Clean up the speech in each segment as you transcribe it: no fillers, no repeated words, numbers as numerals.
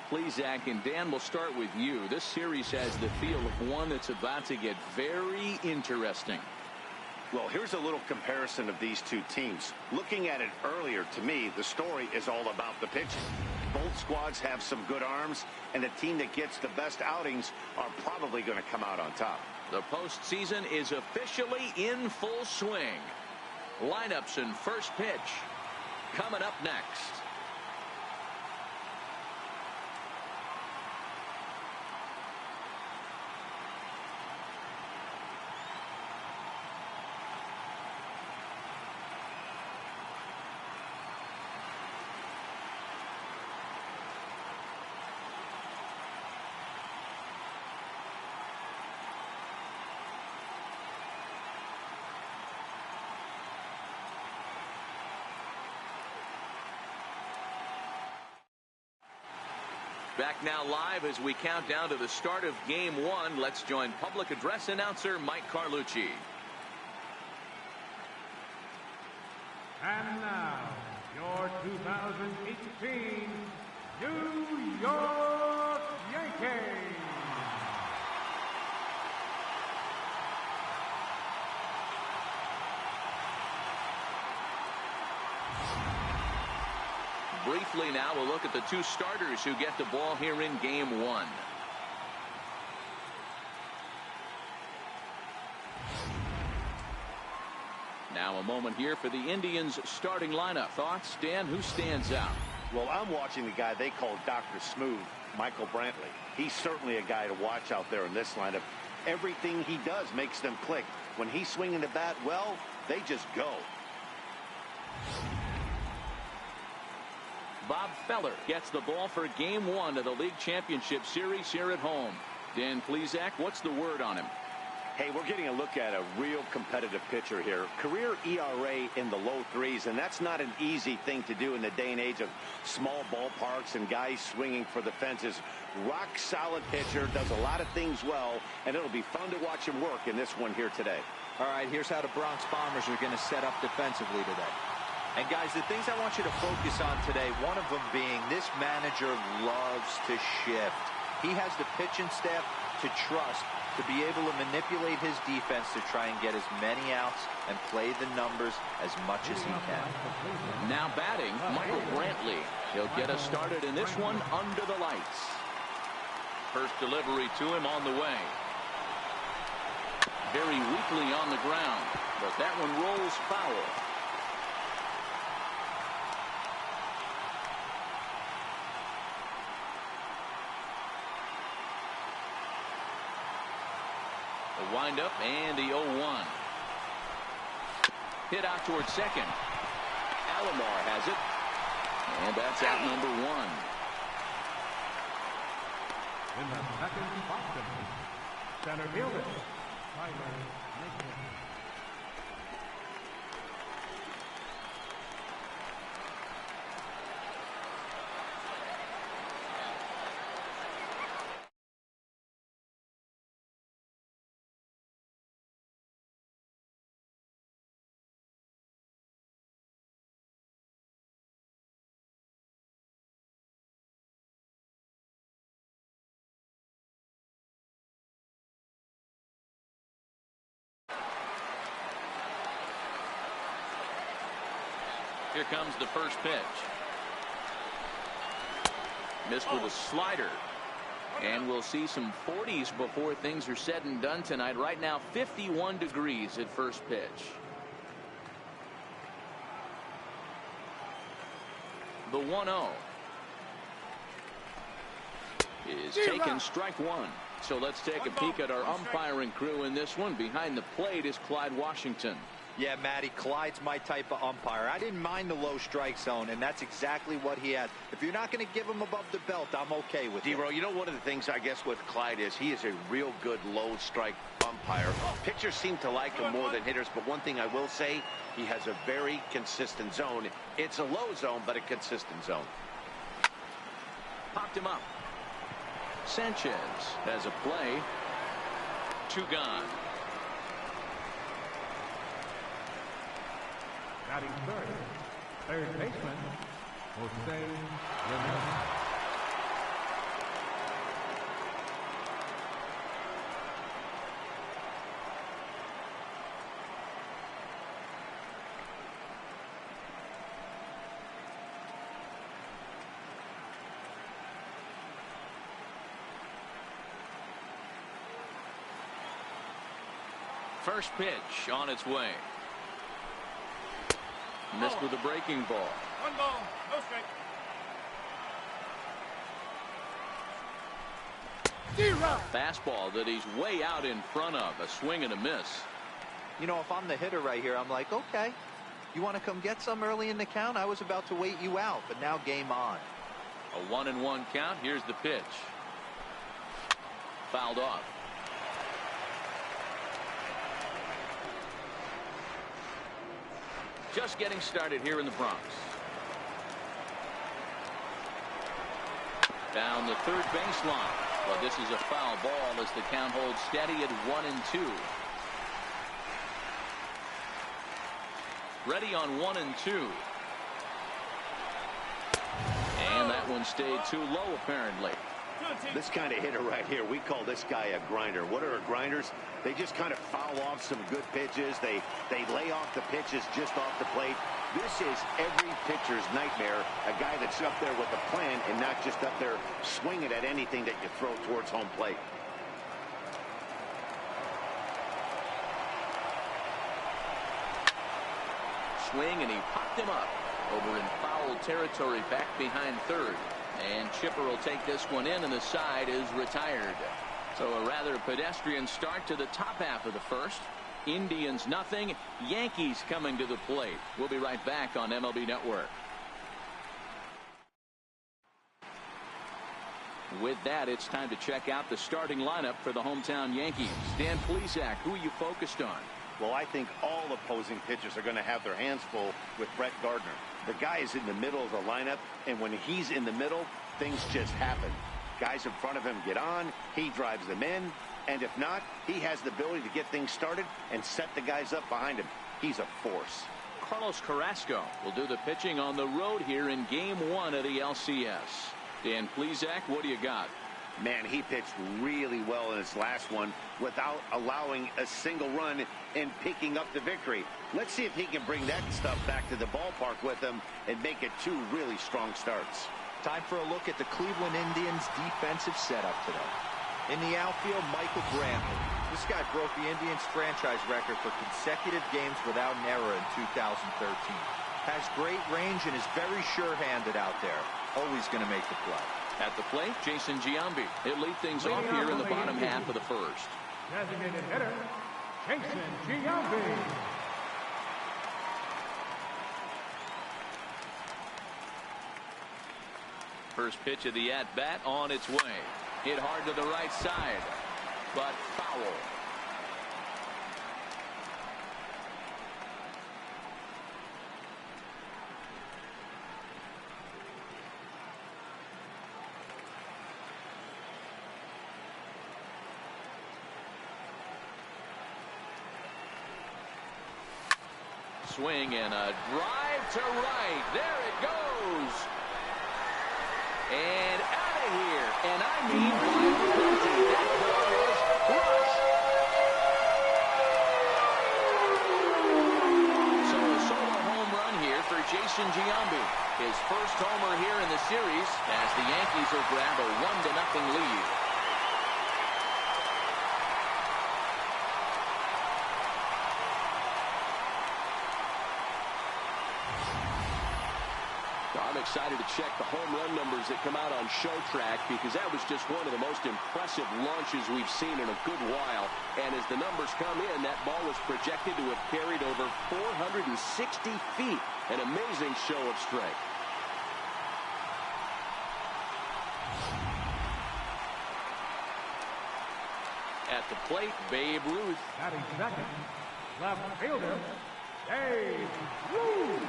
Plesac, and Dan, we'll start with you. This series has the feel of one that's about to get very interesting. Well, here's a little comparison of these two teams. Looking at it earlier, to me, the story is all about the pitching. Both squads have some good arms, and the team that gets the best outings are probably going to come out on top. The postseason is officially in full swing. Lineups and first pitch coming up next. Back now live as we count down to the start of Game 1. Let's join public address announcer Mike Carlucci. And now, your 2018 New York Yankees. Briefly now, we'll look at the two starters who get the ball here in Game 1. Now a moment here for the Indians' starting lineup. Thoughts, Dan? Who stands out? Well, I'm watching the guy they call Dr. Smooth, Michael Brantley. He's certainly a guy to watch out there in this lineup. Everything he does makes them click. When he's swinging the bat, well, they just go. Bob Feller gets the ball for Game 1 of the League Championship Series here at home. Dan Plesac, what's the word on him? Hey, we're getting a look at a real competitive pitcher here. Career ERA in the low threes, and that's not an easy thing to do in the day and age of small ballparks and guys swinging for the fences. Rock solid pitcher, does a lot of things well, and it'll be fun to watch him work in this one here today. All right, here's how the Bronx Bombers are going to set up defensively today. And guys, the things I want you to focus on today, one of them being this manager loves to shift. He has the pitching staff to trust to be able to manipulate his defense to try and get as many outs and play the numbers as much as he can. Now batting, Michael Brantley. He'll get us started in this one under the lights. First delivery to him on the way. Very weakly on the ground, but that one rolls foul. The windup and the 0-1. Hit out towards second. Alomar has it. And that's out number 1. In the second box, center fielder, Tyler Naquin. Here comes the first pitch. Missed with a slider. And we'll see some 40s before things are said and done tonight. Right now, 51 degrees at first pitch. The 1-0 is taken, strike one. So let's take a peek at our umpiring crew in this one. Behind the plate is Clyde Washington. Yeah, Matty, Clyde's my type of umpire. I didn't mind the low strike zone, and that's exactly what he had. If you're not going to give him above the belt, I'm okay with it. D-Row, you know, one of the things I guess with Clyde is he is a real good low strike umpire. Pitchers seem to like him more than hitters, but one thing I will say, he has a very consistent zone. It's a low zone, but a consistent zone. Popped him up. Sanchez has a play. 2 gone. Batting third baseman, Jose Ramirez. First pitch on its way. Missed with a breaking ball. 1 ball, no strike. Fastball that he's way out in front of. A swing and a miss. You know, if I'm the hitter right here, I'm like, okay, you want to come get some early in the count? I was about to wait you out, but now game on. A 1-1 count. Here's the pitch. Fouled off. Just getting started here in the Bronx. Down the third baseline. Well, this is a foul ball as the count holds steady at 1-2. Ready on 1-2. And that one stayed too low, apparently. This kind of hitter right here, we call this guy a grinder. What are grinders? They just kind of foul off some good pitches. They lay off the pitches just off the plate. This is every pitcher's nightmare, a guy that's up there with a plan and not just up there swinging at anything that you throw towards home plate. Swing, and he popped him up over in foul territory back behind third. And Chipper will take this one in, and the side is retired. So a rather pedestrian start to the top half of the first. Indians nothing. Yankees coming to the plate. We'll be right back on MLB Network. With that, it's time to check out the starting lineup for the hometown Yankees. Dan Plesac, who are you focused on? Well, I think all opposing pitchers are going to have their hands full with Brett Gardner. The guy is in the middle of the lineup, and when he's in the middle, things just happen. Guys in front of him get on, he drives them in, and if not, he has the ability to get things started and set the guys up behind him. He's a force. Carlos Carrasco will do the pitching on the road here in Game 1 of the LCS. Dan Plesac, what do you got? Man, he pitched really well in his last one without allowing a single run and picking up the victory. Let's see if he can bring that stuff back to the ballpark with him and make it 2 really strong starts. Time for a look at the Cleveland Indians defensive setup today. In the outfield, Michael Brantley. This guy broke the Indians franchise record for consecutive games without an error in 2013. Has great range and is very sure-handed out there. Always going to make the play. At the plate, Jason Giambi. He'll lead things off here in the bottom half of the first. Designated hitter, Jason Giambi. First pitch of the at-bat on its way. Hit hard to the right side, but foul. Swing and a drive to right. There it goes. And out of here. And I mean plenty. That ball was crushed. So a solo home run here for Jason Giambi. His first homer here in the series as the Yankees will grab a 1-0 lead. I'm excited to check the home run numbers that come out on Show Track because that was just one of the most impressive launches we've seen in a good while. And as the numbers come in, that ball was projected to have carried over 460 feet. An amazing show of strength. At the plate, Babe Ruth. Batting second, left fielder, Babe Ruth.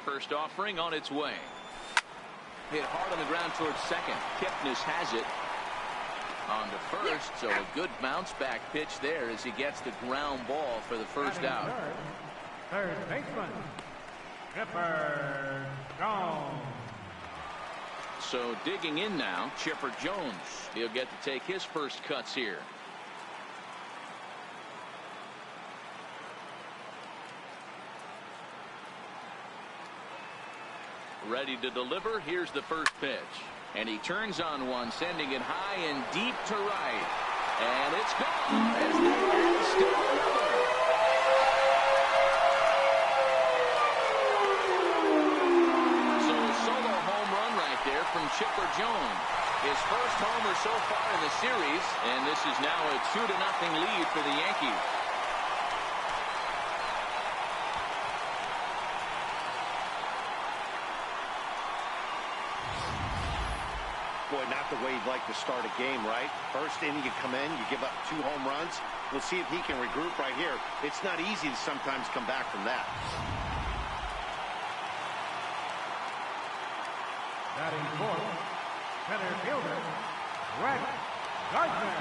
First offering on its way. Hit hard on the ground towards second. Kipnis has it. On to first, so a good bounce back pitch there as he gets the ground ball for the first out. Third baseman, Chipper Jones. So digging in now, Chipper Jones. He'll get to take his first cuts here. Ready to deliver. Here's the first pitch. And he turns on one, sending it high and deep to right. And it's gone as the Reds steal another. So a solo home run right there from Chipper Jones. His first homer so far in the series, and this is now a 2-0 lead for the Yankees. Boy, not the way you'd like to start a game, right? First inning, you come in, you give up 2 home runs. We'll see if he can regroup right here. It's not easy to sometimes come back from that. Batting fourth, center fielder, Brett Gardner.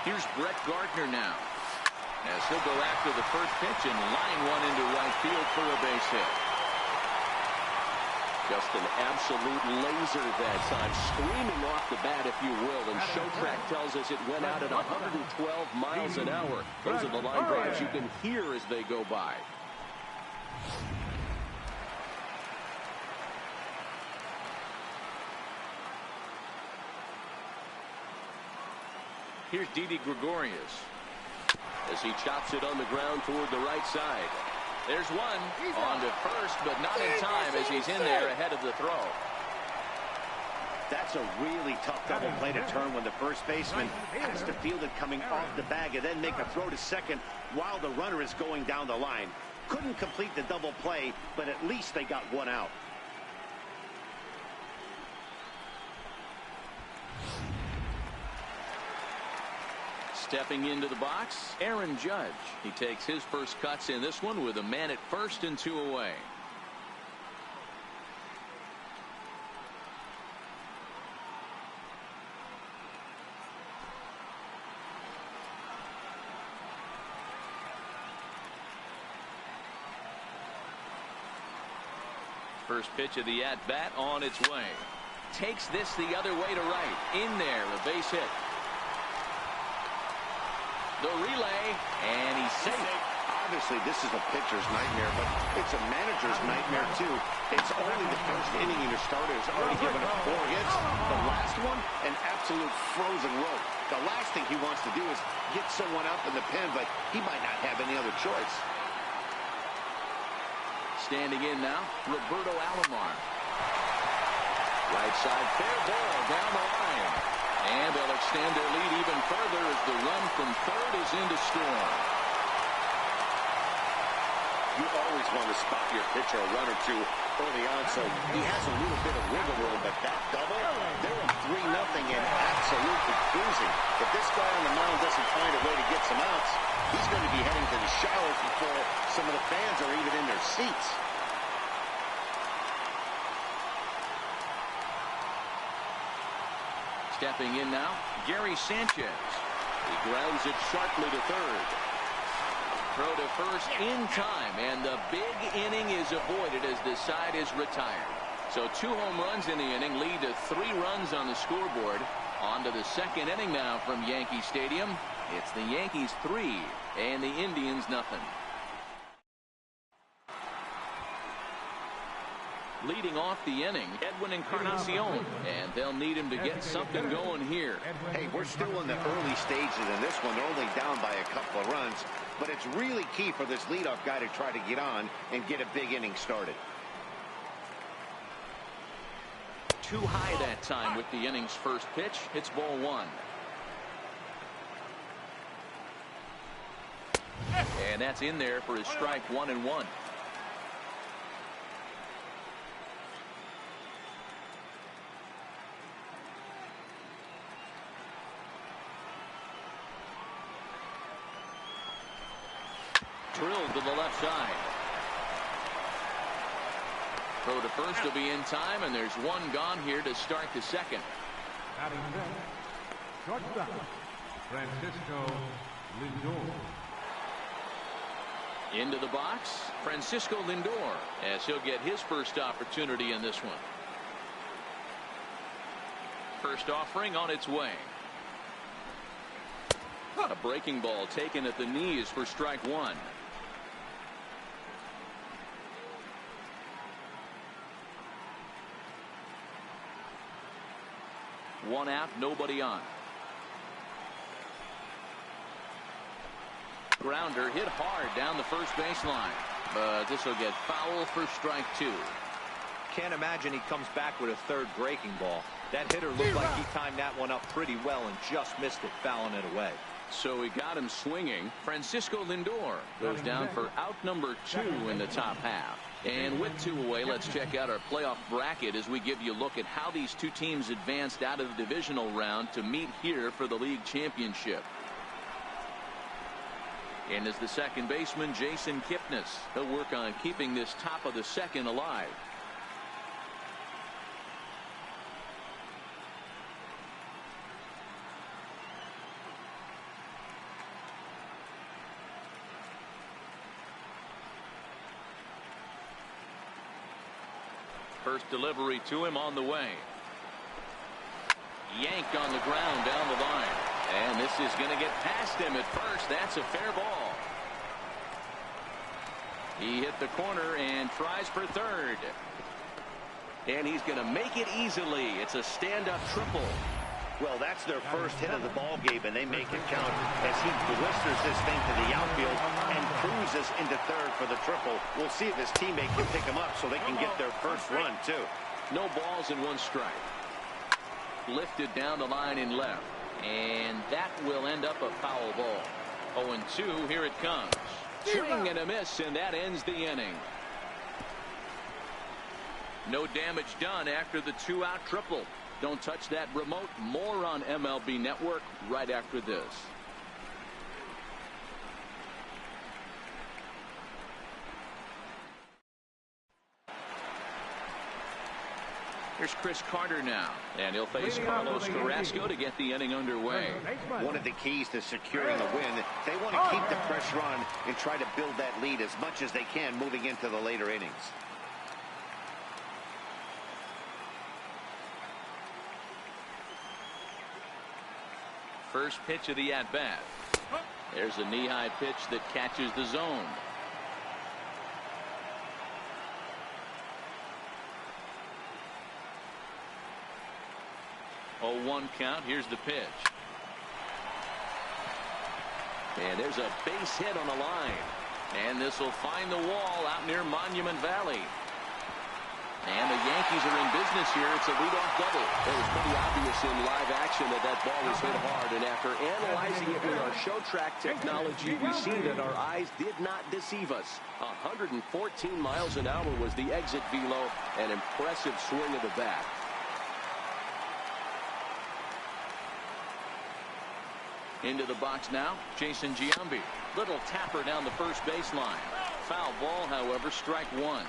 Here's Brett Gardner now, as he'll go after the first pitch and line one into right field for a base hit. Just an absolute laser that time, screaming off the bat, if you will. And Showtrack tells us it went out at 112 miles an hour. Those are the line drives you can hear as they go by. Here's Didi Gregorius, as he chops it on the ground toward the right side. There's one on to first, but not in time as he's in there ahead of the throw. That's a really tough double play to turn when the first baseman has to field it coming off the bag and then make a throw to second while the runner is going down the line. Couldn't complete the double play, but at least they got one out. Stepping into the box, Aaron Judge. He takes his first cuts in this one with a man at first and 2 away. First pitch of the at-bat on its way. Takes this the other way to right. In there, a base hit. The relay, and he's safe. Obviously, this is a pitcher's nightmare, but it's a manager's nightmare, too. It's only the first inning and your starter has already given up 4 hits. The last one, an absolute frozen rope. The last thing he wants to do is get someone up in the pen, but he might not have any other choice. Standing in now, Roberto Alomar. Right side, fair ball down the line. And they'll extend their lead even further as the run from third is into score. You always want to spot your pitcher a run or two early on, so he has a little bit of wiggle room, but that double, they're up 3-0 and absolutely cruising. If this guy on the mound doesn't find a way to get some outs, he's going to be heading to the showers before some of the fans are even in their seats. Stepping in now, Gary Sanchez. He grounds it sharply to third. Throw to first in time, and the big inning is avoided as the side is retired. So 2 home runs in the inning lead to 3 runs on the scoreboard. On to the second inning now from Yankee Stadium. It's the Yankees 3 and the Indians nothing. Leading off the inning, Edwin Encarnacion, and they'll need him to get something going here. Hey, we're still in the early stages in this one. They're only down by a couple of runs, but it's really key for this leadoff guy to try to get on and get a big inning started. Too high that time with the inning's first pitch. It's ball 1. And that's in there for his strike 1-1. Drilled to the left side. Throw to first will be in time, and there's one gone here to start the second. Batting fifth, shortstop, Francisco Lindor. Into the box, Francisco Lindor, as he'll get his first opportunity in this one. First offering on its way. A breaking ball taken at the knees for strike 1. 1 out, nobody on. Grounder hit hard down the first baseline, but this will get foul for strike 2. Can't imagine he comes back with a third breaking ball. That hitter looked like he timed that one up pretty well and just missed it, fouling it away. So he got him swinging. Francisco Lindor goes down for out number 2 in the top half. And with 2 away, let's check out our playoff bracket as we give you a look at how these two teams advanced out of the divisional round to meet here for the league championship. And as the second baseman, Jason Kipnis. He'll work on keeping this top of the second alive. First delivery to him on the way. Yanked on the ground down the line. And this is going to get past him at first. That's a fair ball. He hit the corner and tries for third. And he's going to make it easily. It's a stand-up triple. Well, that's their first hit of the ball game, and they make it count as he blisters this thing to the outfield and cruises into third for the triple. We'll see if his teammate can pick him up so they can get their first run, too. No balls and 1 strike. Lifted down the line in left. And that will end up a foul ball. 0-2, here it comes. Swing and a miss, and that ends the inning. No damage done after the 2-out triple. Don't touch that remote. More on MLB Network right after this. Here's Chris Carter now, and he'll face Carlos Carrasco to get the inning underway. One of the keys to securing a win, they want to keep the pressure on and try to build that lead as much as they can moving into the later innings. First pitch of the at-bat. There's a knee-high pitch that catches the zone. 0-1 count. Here's the pitch. And there's a base hit on the line. And this will find the wall out near Monument Valley. And the Yankees are in business here. It's a leadoff double. It was pretty obvious in live action that that ball was hit hard. And after analyzing it with our show track technology, we see that our eyes did not deceive us. 114 miles an hour was the exit velo. An impressive swing of the bat. Into the box now, Jason Giambi. Little tapper down the first baseline. Foul ball, however, strike 1.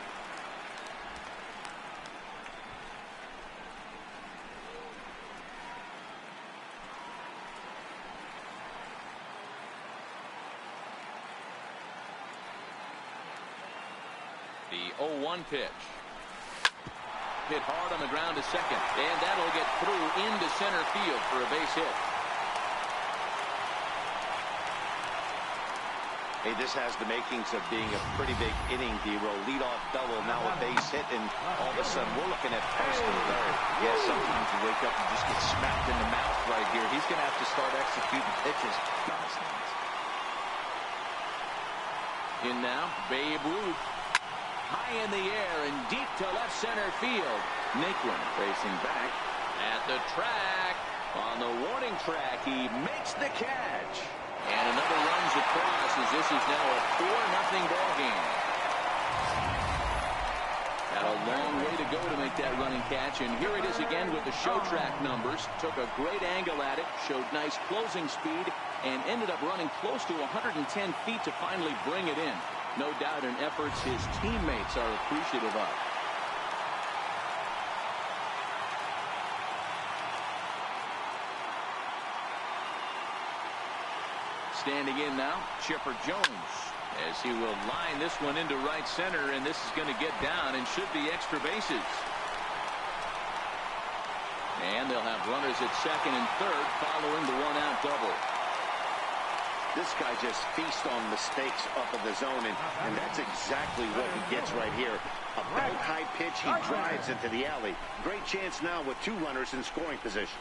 The 0-1 pitch. Hit hard on the ground to second, and that'll get through into center field for a base hit. Hey, this has the makings of being a pretty big inning, D-Row. Leadoff double, now a base hit, and all of a sudden we're looking at first and third. Yeah, sometimes you wake up and just get smacked in the mouth right here. He's going to have to start executing pitches. In now, Babe Ruth. High in the air and deep to left center field. Naquin racing back at the track. On the warning track, he makes the catch. And another runs across as this is now a 4-0 ball game. Got a long way to go to make that running catch, and here it is again with the show track numbers. Took a great angle at it, showed nice closing speed, and ended up running close to 110 feet to finally bring it in. No doubt in efforts his teammates are appreciative of. Standing in now, Chipper Jones, as he will line this one into right center, and this is going to get down and should be extra bases. And they'll have runners at second and third following the 1-out double. This guy just feasts on mistakes up in the zone, and that's exactly what he gets right here. A belt high pitch, he drives into the alley. Great chance now with 2 runners in scoring position.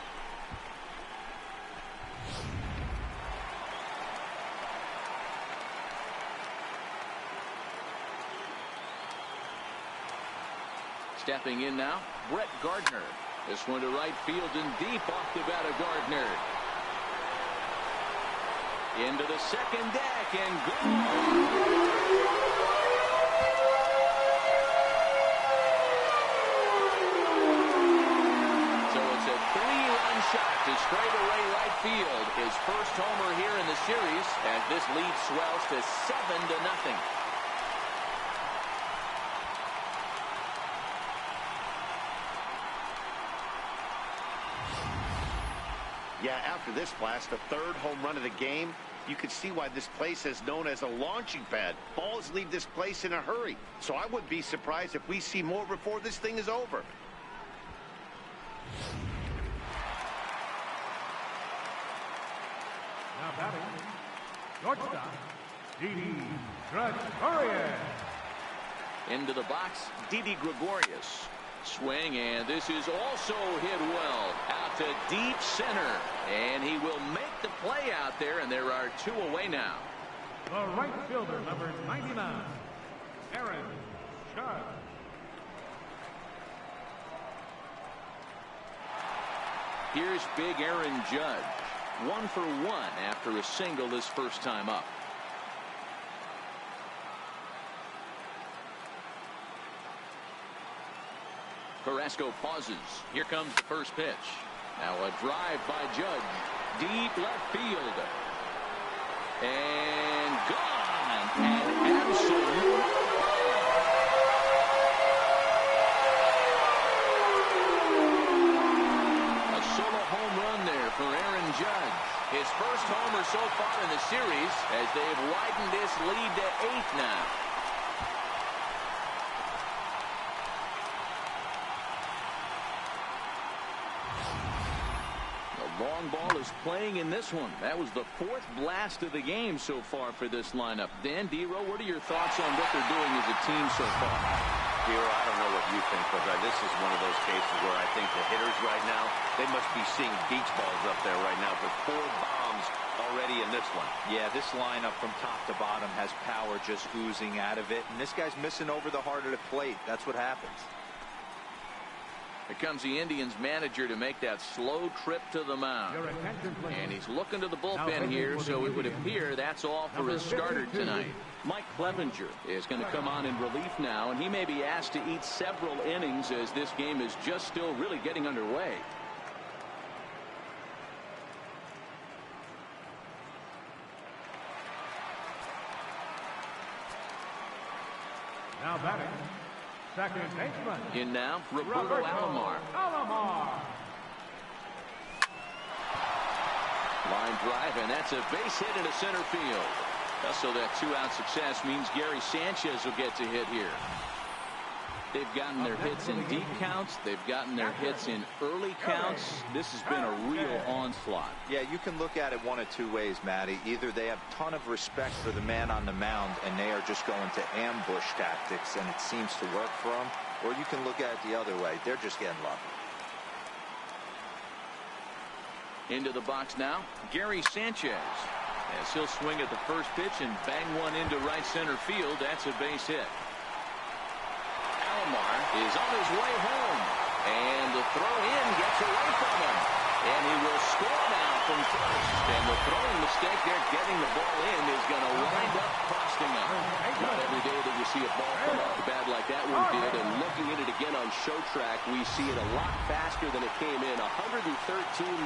Stepping in now, Brett Gardner. This one to right field and deep off the bat of Gardner. Into the second deck and gone. So it's a 3-run shot to straightaway right field. His first homer here in the series as this lead swells to 7-0. Yeah, after this blast, the 3rd home run of the game, you could see why this place is known as a launching pad. Balls leave this place in a hurry. So I wouldn't be surprised if we see more before this thing is over. Now batting, shortstop, Didi Gregorius. Into the box, Didi Gregorius. Swing, and this is also hit well out to deep center, and he will make the play out there, and there are 2 away now. The right fielder, number 99, Aaron Judge. Here's big Aaron Judge, 1 for 1 after a single his first time up. Carrasco pauses. Here comes the first pitch. Now a drive by Judge. Deep left field. And gone. And absolute. A solo home run there for Aaron Judge. His first homer so far in the series as they've widened this lead to 8 now. Long ball is playing in this one. That was the 4th blast of the game so far for this lineup. Dan Dero, what are your thoughts on what they're doing as a team so far? Dero, I don't know what you think, but this is one of those cases where I think the hitters right now, they must be seeing beach balls up there right now. But 4 bombs already in this one. Yeah, this lineup from top to bottom has power just oozing out of it. And this guy's missing over the heart of the plate. That's what happens. Here comes the Indians manager to make that slow trip to the mound. And he's looking to the bullpen here, so it would appear that's all for his starter tonight. Mike Clevenger is going to come on in relief now, and he may be asked to eat several innings as this game is just still really getting underway. Now batting, second baseman. In now, Roberto Alomar. Line drive, and that's a base hit into center field. So that 2-out success means Gary Sanchez will get to hit here. They've gotten their hits in deep counts. They've gotten their hits in early counts. This has been a real onslaught. Yeah, you can look at it one of 2 ways, Matty. Either they have a ton of respect for the man on the mound, and they are just going to ambush tactics, and it seems to work for them. Or you can look at it the other way. They're just getting lucky. Into the box now, Gary Sanchez. As he'll swing at the first pitch and bang one into right center field. That's a base hit. Alomar is on his way home, and the throw in gets away from him, and he will score now from first. And the throwing mistake there, getting the ball in, is going to wind up costing him. Not every day that you see a ball come off the bat like that one did, and looking at it again on show track, we see it a lot faster than it came in. 113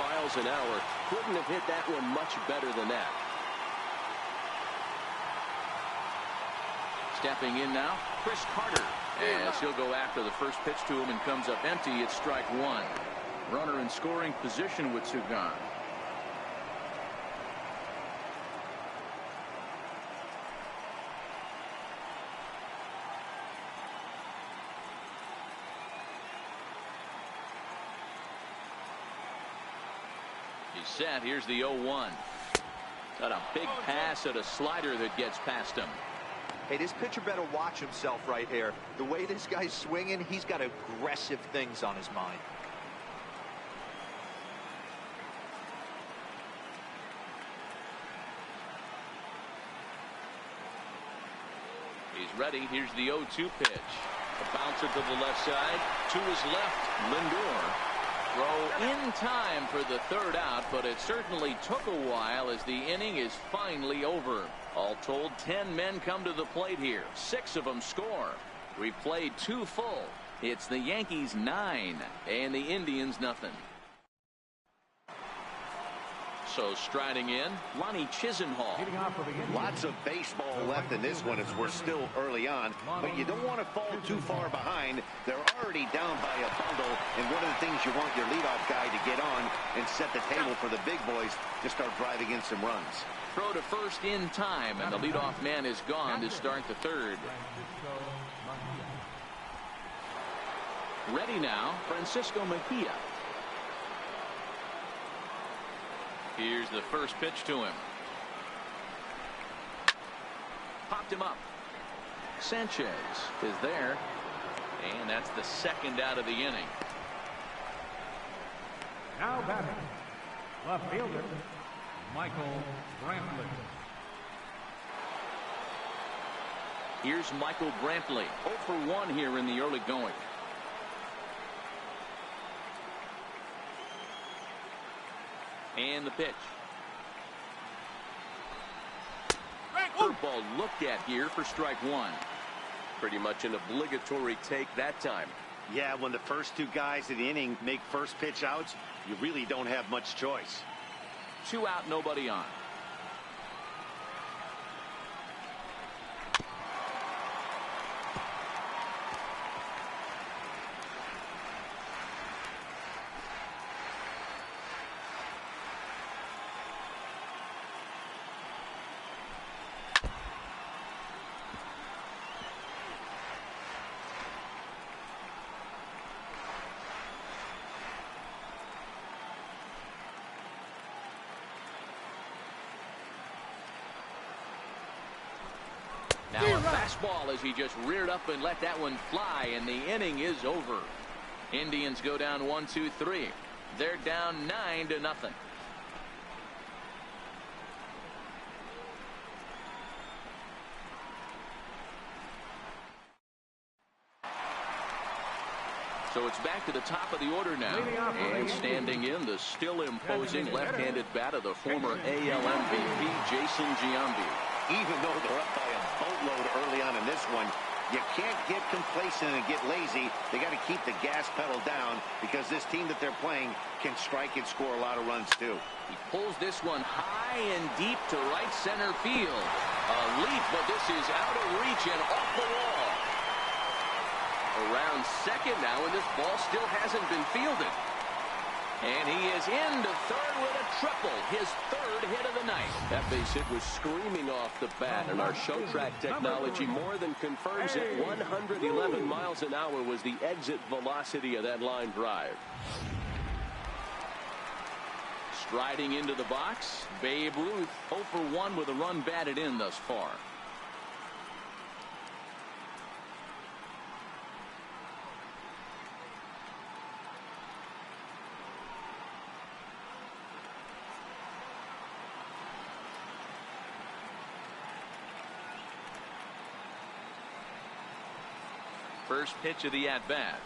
miles an hour. Couldn't have hit that one much better than that. Stepping in now, Chris Carter. As he'll go after the first pitch to him and comes up empty, it's strike 1. Runner in scoring position with 2 gone. He's set. Here's the 0-1. Got a big pass at a slider that gets past him. Hey, this pitcher better watch himself right here. The way this guy's swinging, he's got aggressive things on his mind. He's ready. Here's the 0-2 pitch. A bouncer to the left side. To his left, Lindor. Throw in time for the third out, but it certainly took a while as the inning is finally over. All told, 10 men come to the plate here. 6 of them score. We've played 2 full. It's the Yankees 9 and the Indians nothing. So striding in, Lonnie Chisenhall. Lots of baseball left in this one as we're still early on, but you don't want to fall too far behind. They're already down by a bundle, and one of the things you want your leadoff guy to get on and set the table for the big boys to start driving in some runs. Throw to first in time, and the leadoff man is gone to start the third. Ready now, Francisco Mejia. Here's the first pitch to him. Popped him up. Sanchez is there. And that's the second out of the inning. Now batting, left fielder, Michael Brantley. Here's Michael Brantley. 0 for 1 here in the early going. And the pitch. Curveball looked at here for strike 1. Pretty much an obligatory take that time. Yeah, when the first 2 guys in the inning make first pitch outs, you really don't have much choice. 2 out, nobody on. Now a fastball as he just reared up and let that one fly, and the inning is over. Indians go down 1-2-3. They're down 9-0. So it's back to the top of the order now. And standing in, the still imposing left-handed bat of the former AL MVP, Jason Giambi. Even though they're up by a boatload early on in this one, you can't get complacent and get lazy. They got to keep the gas pedal down because this team that they're playing can strike and score a lot of runs too. He pulls this one high and deep to right center field. A leap, but this is out of reach and off the wall. Around second now, and this ball still hasn't been fielded. And he is into third with a triple, his third hit of the night. That base hit was screaming off the bat, and our show track technology more than confirms it. 111 miles an hour was the exit velocity of that line drive. Striding into the box, Babe Ruth 0 for 1 with a run batted in thus far. First pitch of the at-bat.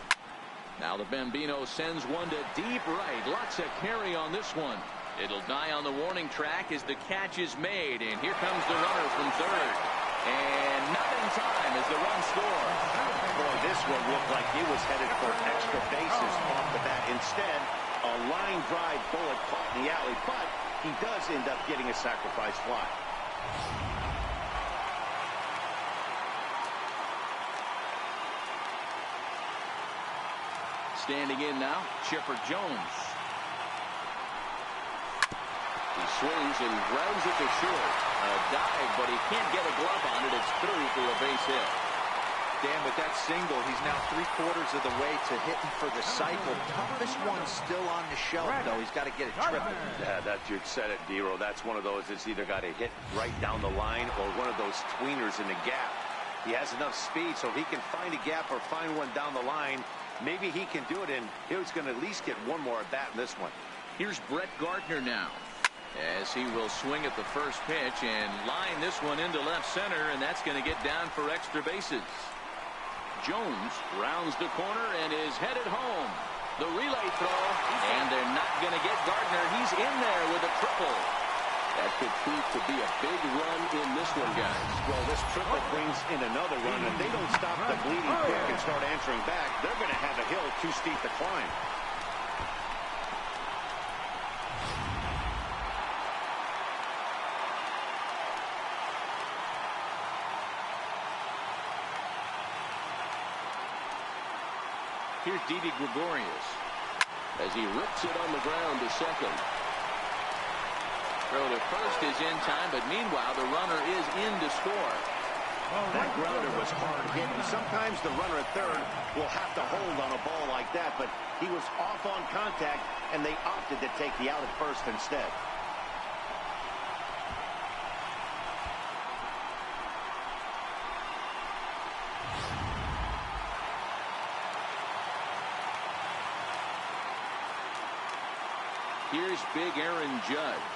Now the Bambino sends one to deep right. Lots of carry on this one. It'll die on the warning track as the catch is made. And here comes the runner from third. And not in time as the run scores. Boy, this one looked like it was headed for extra bases off the bat. Instead, a line drive bullet caught in the alley. But he does end up getting a sacrifice fly. Standing in now, Chipper Jones. He swings and grounds it to short. A dive, but he can't get a glove on it. It's through for a base hit. Dan, with that single, he's now 3/4 of the way to hitting for the cycle. Toughest one still on the shelf, though. He's got to get it triple. Yeah, you said it, Dero. That's one of those that's either got to hit right down the line or one of those tweeners in the gap. He has enough speed, so if he can find a gap or find one down the line, maybe he can do it, and he's going to at least get one more at bat in this one. Here's Brett Gardner now, as he will swing at the first pitch and line this one into left center, and that's going to get down for extra bases. Jones rounds the corner and is headed home. The relay throw, and they're not going to get Gardner. He's in there with a triple. That could prove to be a big run in this one, guys. Well, this triple brings in another run, and they don't stop the bleeding quick and start answering back. They're going to have a hill too steep to climb. Here's Didi Gregorius as he rips it on the ground to second. Throw to first is in time, but meanwhile the runner is in to score. That grounder was hard hit, and sometimes the runner at third will have to hold on a ball like that, but he was off on contact, and they opted to take the out at first instead. Here's big Aaron Judge.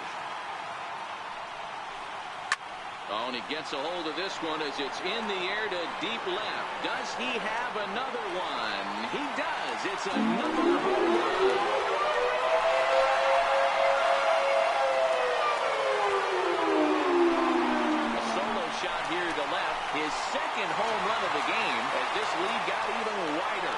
Oh, and he gets a hold of this one as it's in the air to deep left. Does he have another one? He does. It's another home run. A solo shot here to left. His second home run of the game as this lead got even wider.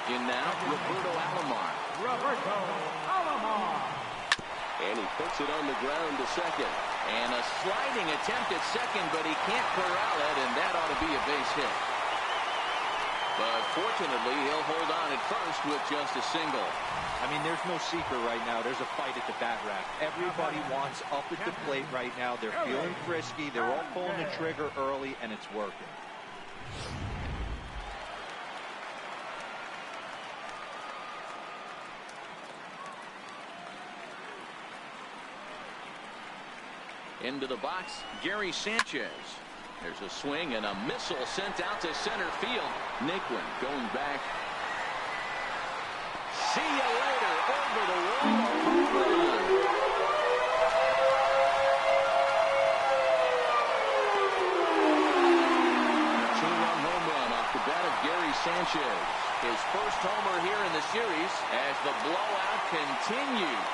In now, Roberto Alomar. And he puts it on the ground to second. And a sliding attempt at second, but he can't corral it, and that ought to be a base hit. But fortunately, he'll hold on at first with just a single. I mean, there's no secret right now. There's a fight at the bat rack. Everybody wants up at the plate right now. They're feeling frisky. They're all pulling the trigger early, and it's working. Into the box, Gary Sanchez. There's a swing and a missile sent out to center field. Naquin going back. See you later. Over the wall. Home run. Two-run home run off the bat of Gary Sanchez. His first homer here in the series as the blowout continues.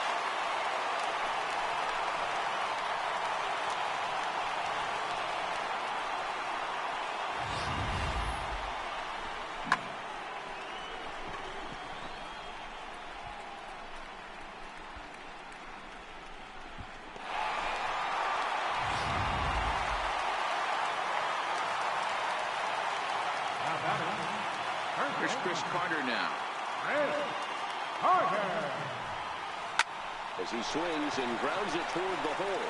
Here's Chris Carter now. As he swings and grounds it toward the hole.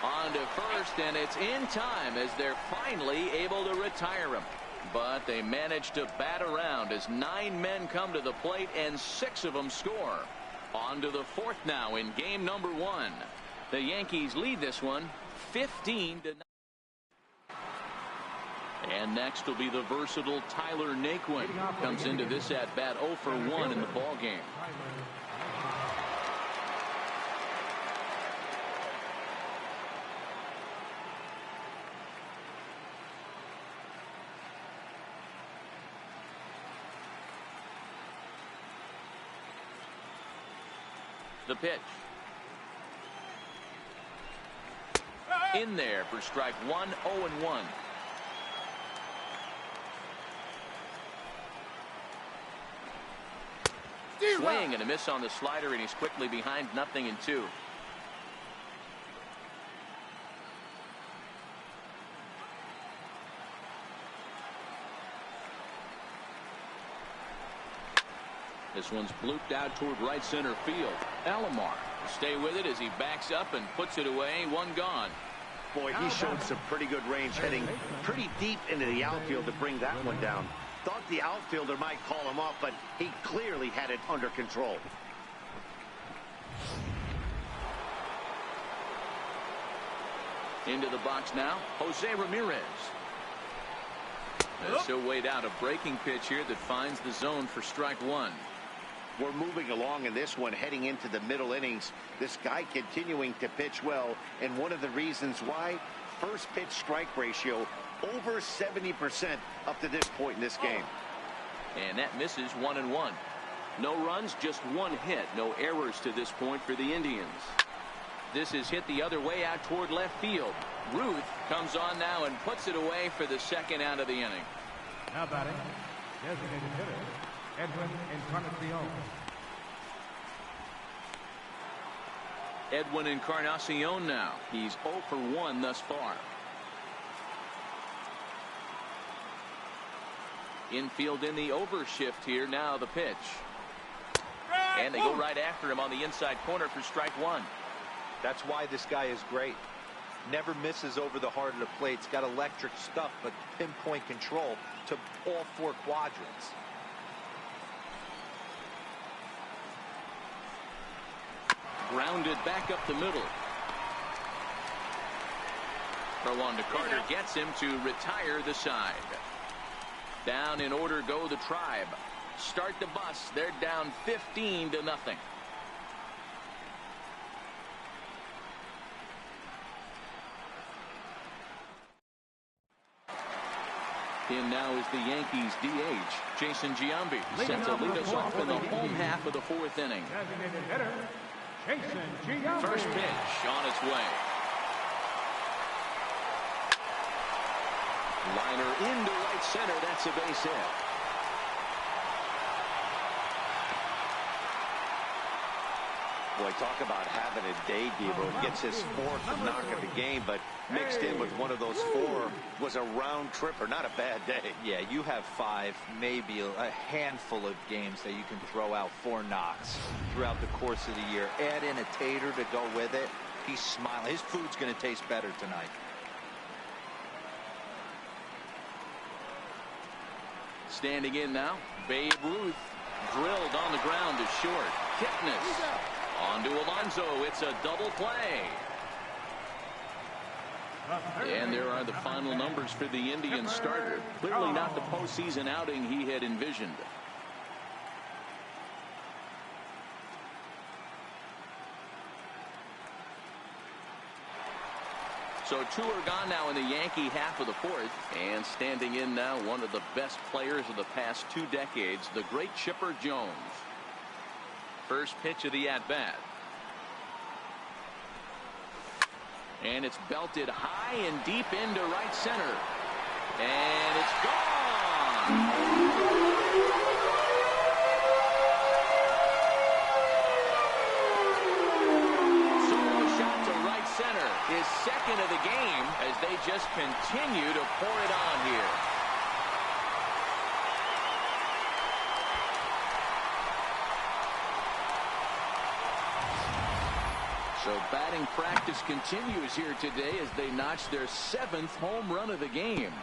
On to first, and it's in time as they're finally able to retire him. But they manage to bat around as 9 men come to the plate and 6 of them score. On to the fourth now in game number 1. The Yankees lead this one 15-9. And next will be the versatile Tyler Naquin. Comes into this at bat 0 for 1 in the ball game. The pitch. In there for strike 1, 0-1. Swing and a miss on the slider, and he's quickly behind 0-2. This one's blooped out toward right center field. Alomar will stay with it as he backs up and puts it away. One gone. Boy, he showed some pretty good range, heading pretty deep into the outfield to bring that one down. Thought the outfielder might call him up, but he clearly had it under control. Into the box now, Jose Ramirez. As he'll wait out a breaking pitch here that finds the zone for strike one. We're moving along in this one, heading into the middle innings. This guy continuing to pitch well, and one of the reasons why, first pitch strike ratio over 70% up to this point in this game. And that misses 1-1. No runs, just one hit. No errors to this point for the Indians. This is hit the other way out toward left field. Ruth comes on now and puts it away for the second out of the inning. Now batting, designated hitter, Edwin Encarnacion. Edwin Encarnacion now. He's 0 for 1 thus far. Infield in the overshift here. Now the pitch. And they go right after him on the inside corner for strike one. That's why this guy is great. Never misses over the heart of the plate. He's got electric stuff, but pinpoint control to all four quadrants. Grounded back up the middle. Throw on to Carter gets him to retire the side. Down in order go the Tribe. Start the bus. They're down 15-0. In now is the Yankees DH, Jason Giambi, set to lead us off in the home half of the fourth inning. Designated hitter, Jason Giambi. First pitch on its way. Liner into right center. That's a base hit. Boy, talk about having a day, Devo. He gets his fourth knock of the game, but mixed in with one of those four was a round tripper. Not a bad day. Yeah, you have 5, maybe a handful of games that you can throw out 4 knocks throughout the course of the year. Add in a tater to go with it. He's smiling. His food's going to taste better tonight. Standing in now, Babe Ruth. Drilled on the ground to short. Kipnis. On to Alonso. It's a double play. And there are the final numbers for the Indians starter. Clearly not the postseason outing he had envisioned. So 2 are gone now in the Yankee half of the fourth. And standing in now, one of the best players of the past 2 decades, the great Chipper Jones. First pitch of the at-bat. And it's belted high and deep into right center. And it's gone. Solo shot to right center. His second of the game as they just continue to pour it on here. So batting practice continues here today as they notch their 7th home run of the game.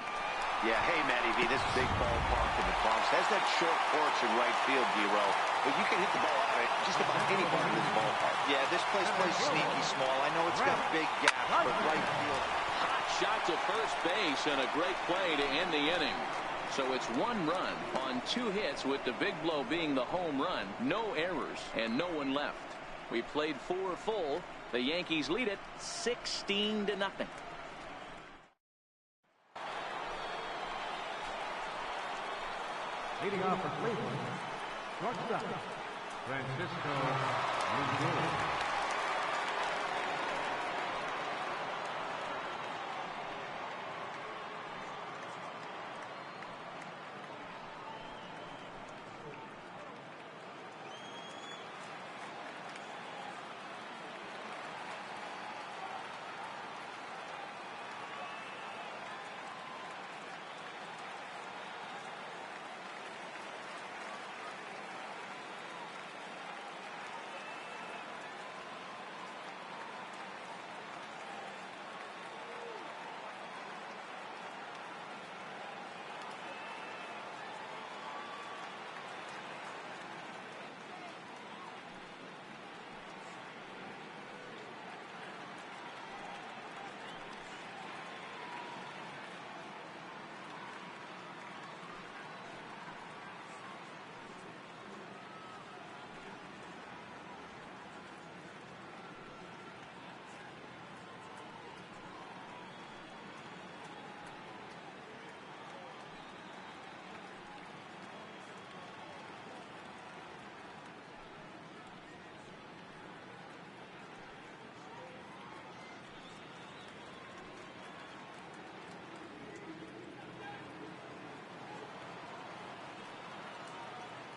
Yeah, hey, Matty V, this big ballpark in the Bronx has that short porch in right field, D-Row, but you can hit the ball out of just about any part of this ballpark. Yeah, this place plays sneaky small. I know it's got big gaps, but right field. Hot shot to first base and a great play to end the inning. So it's 1 run on 2 hits, with the big blow being the home run. No errors and no one left. We played 4 full. The Yankees lead it 16-0. Leading off for Cleveland, shortstop, Francisco Lindor.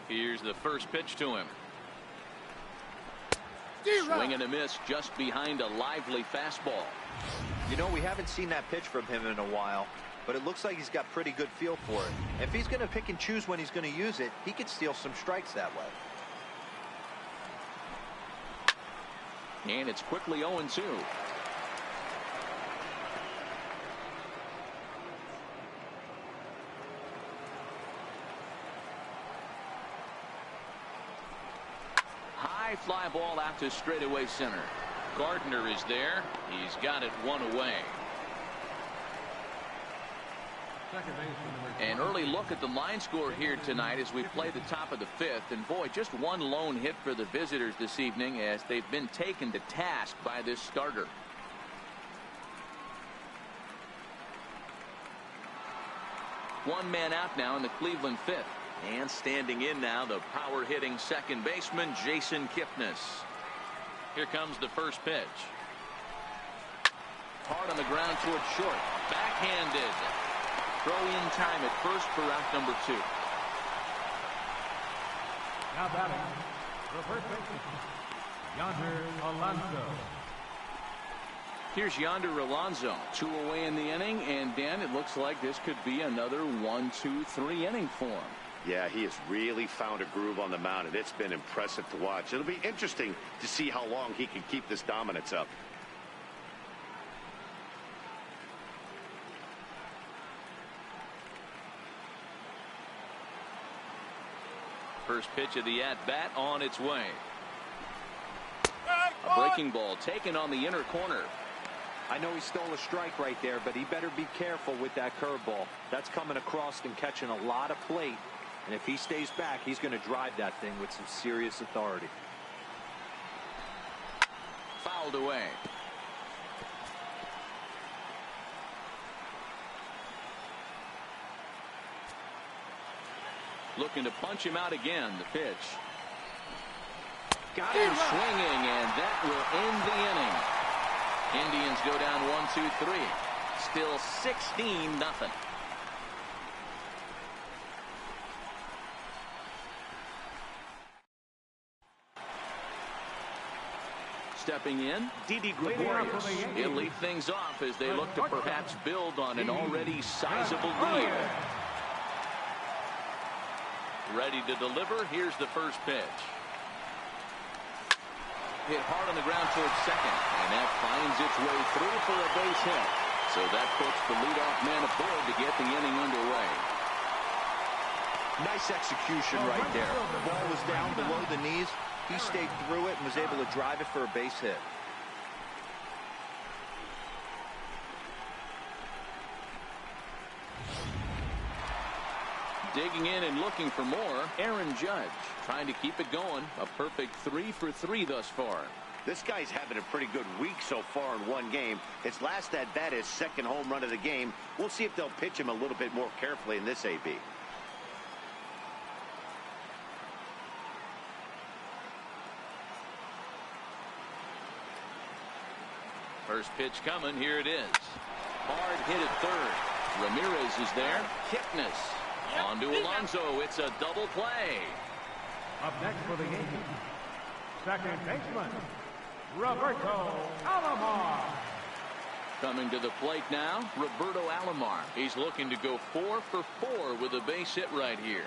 Here's the first pitch to him. Swing and a miss just behind a lively fastball. You know, we haven't seen that pitch from him in a while, but it looks like he's got pretty good feel for it. If he's going to pick and choose when he's going to use it, he could steal some strikes that way. And it's quickly 0-2. High fly ball out to straightaway center. Gardner is there. He's got it one away. An early look at the line score here tonight as we play the top of the fifth. And boy, just one lone hit for the visitors this evening as they've been taken to task by this starter. One man out now in the Cleveland fifth. And standing in now, the power hitting second baseman, Jason Kipnis. Here comes the first pitch. Hard on the ground towards short. Backhanded. Throw in time at first for out number 2. Now batting, the first baseman, Yonder Alonso. Here's Yonder Alonso. 2 away in the inning, and Dan, it looks like this could be another 1-2-3 inning for him. Yeah, he has really found a groove on the mound, and it's been impressive to watch. It'll be interesting to see how long he can keep this dominance up. First pitch of the at-bat on its way. A breaking ball taken on the inner corner. I know he stole a strike right there, but he better be careful with that curveball. That's coming across and catching a lot of plate. And if he stays back, he's going to drive that thing with some serious authority. Fouled away. Looking to punch him out again. The pitch. Got him swinging, and that will end the inning. Indians go down 1-2-3. Still 16-0. Stepping in, Didi Gregorius. He'll lead things off as they look to perhaps build on an already sizable lead. Ready to deliver. Here's the first pitch. Hit hard on the ground towards second, and that finds its way through for a base hit. So that puts the leadoff man aboard to get the inning underway. Nice execution right there. The ball was down below the knees. He stayed through it and was able to drive it for a base hit. Digging in and looking for more, Aaron Judge trying to keep it going. A perfect 3 for 3 thus far. This guy's having a pretty good week so far in one game. His last at bat, his second home run of the game. We'll see if they'll pitch him a little bit more carefully in this AB. First pitch coming. Here it is. Hard hit at third. Ramirez is there. Kipnis on to Alonso. It's a double play. Up next for the Yankees, second baseman, Roberto Alomar. Coming to the plate now, Roberto Alomar. He's looking to go 4 for 4 with a base hit right here.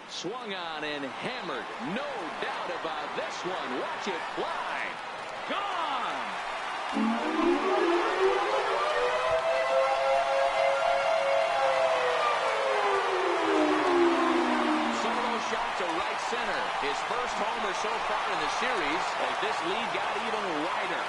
Swung on and hammered. No doubt about this one. Watch it fly. Gone. Solo shot to right center. His first homer so far in the series as this lead got even wider.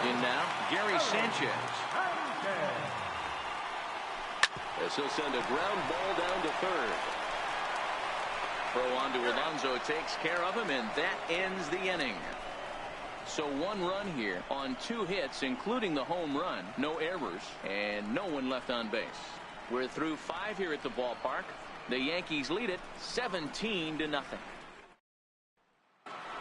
In now, Gary Sanchez. As he'll send a ground ball down to third. Throw on to Alonso takes care of him, and that ends the inning. So 1 run here on 2 hits, including the home run. No errors and no one left on base. We're through 5 here at the ballpark. The Yankees lead it 17-0.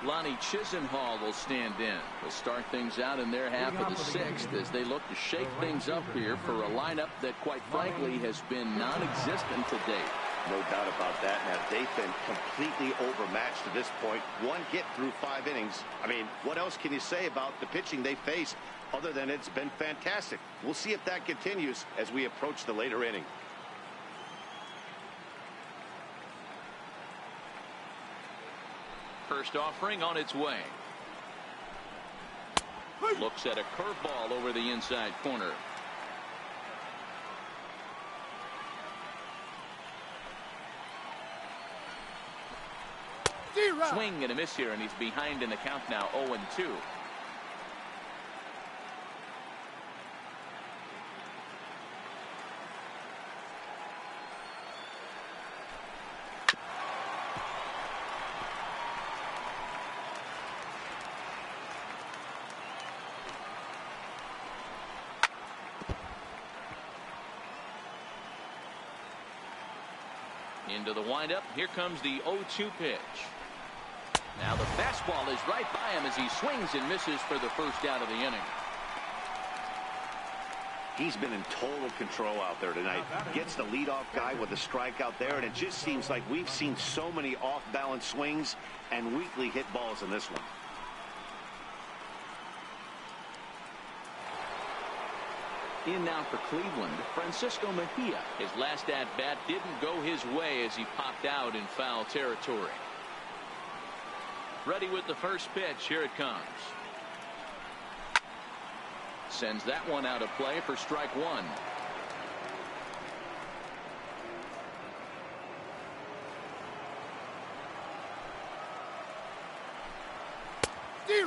Lonnie Chisenhall will stand in. They'll start things out in their half of the 6th as they look to shake things up here for a lineup that, quite frankly, has been non-existent to date. No doubt about that. Now, they've been completely overmatched to this point. 1 hit through 5 innings. I mean, what else can you say about the pitching they face other than it's been fantastic? We'll see if that continues as we approach the later inning. First offering on its way. Looks at a curveball over the inside corner. Swing and a miss here, and he's behind in the count now, 0-2. Into the windup. Here comes the 0-2 pitch. Now the fastball is right by him as he swings and misses for the first out of the inning. He's been in total control out there tonight. Gets the leadoff guy with a strikeout there, and it just seems like we've seen so many off-balance swings and weakly hit balls in this one. In now for Cleveland, Francisco Mejia. His last at-bat didn't go his way as he popped out in foul territory. Ready with the first pitch. Here it comes. Sends that one out of play for strike 1.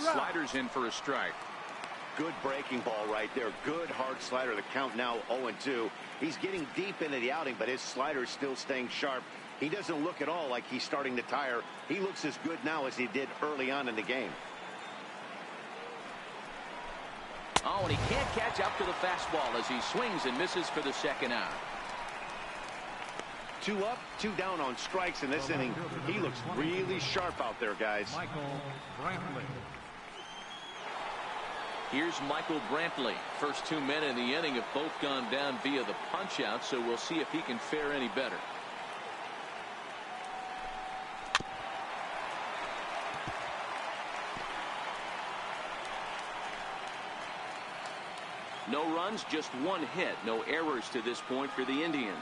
Sliders in for a strike. Good breaking ball right there. Good hard slider. The count now 0-2. He's getting deep into the outing, but his slider is still staying sharp. He doesn't look at all like he's starting to tire. He looks as good now as he did early on in the game. Oh, and he can't catch up to the fastball as he swings and misses for the second out. 2 up, 2 down on strikes in this inning. He looks really sharp out there, guys. Here's Michael Brantley. First 2 men in the inning have both gone down via the punch out, so we'll see if he can fare any better. No runs, just 1 hit. No errors to this point for the Indians.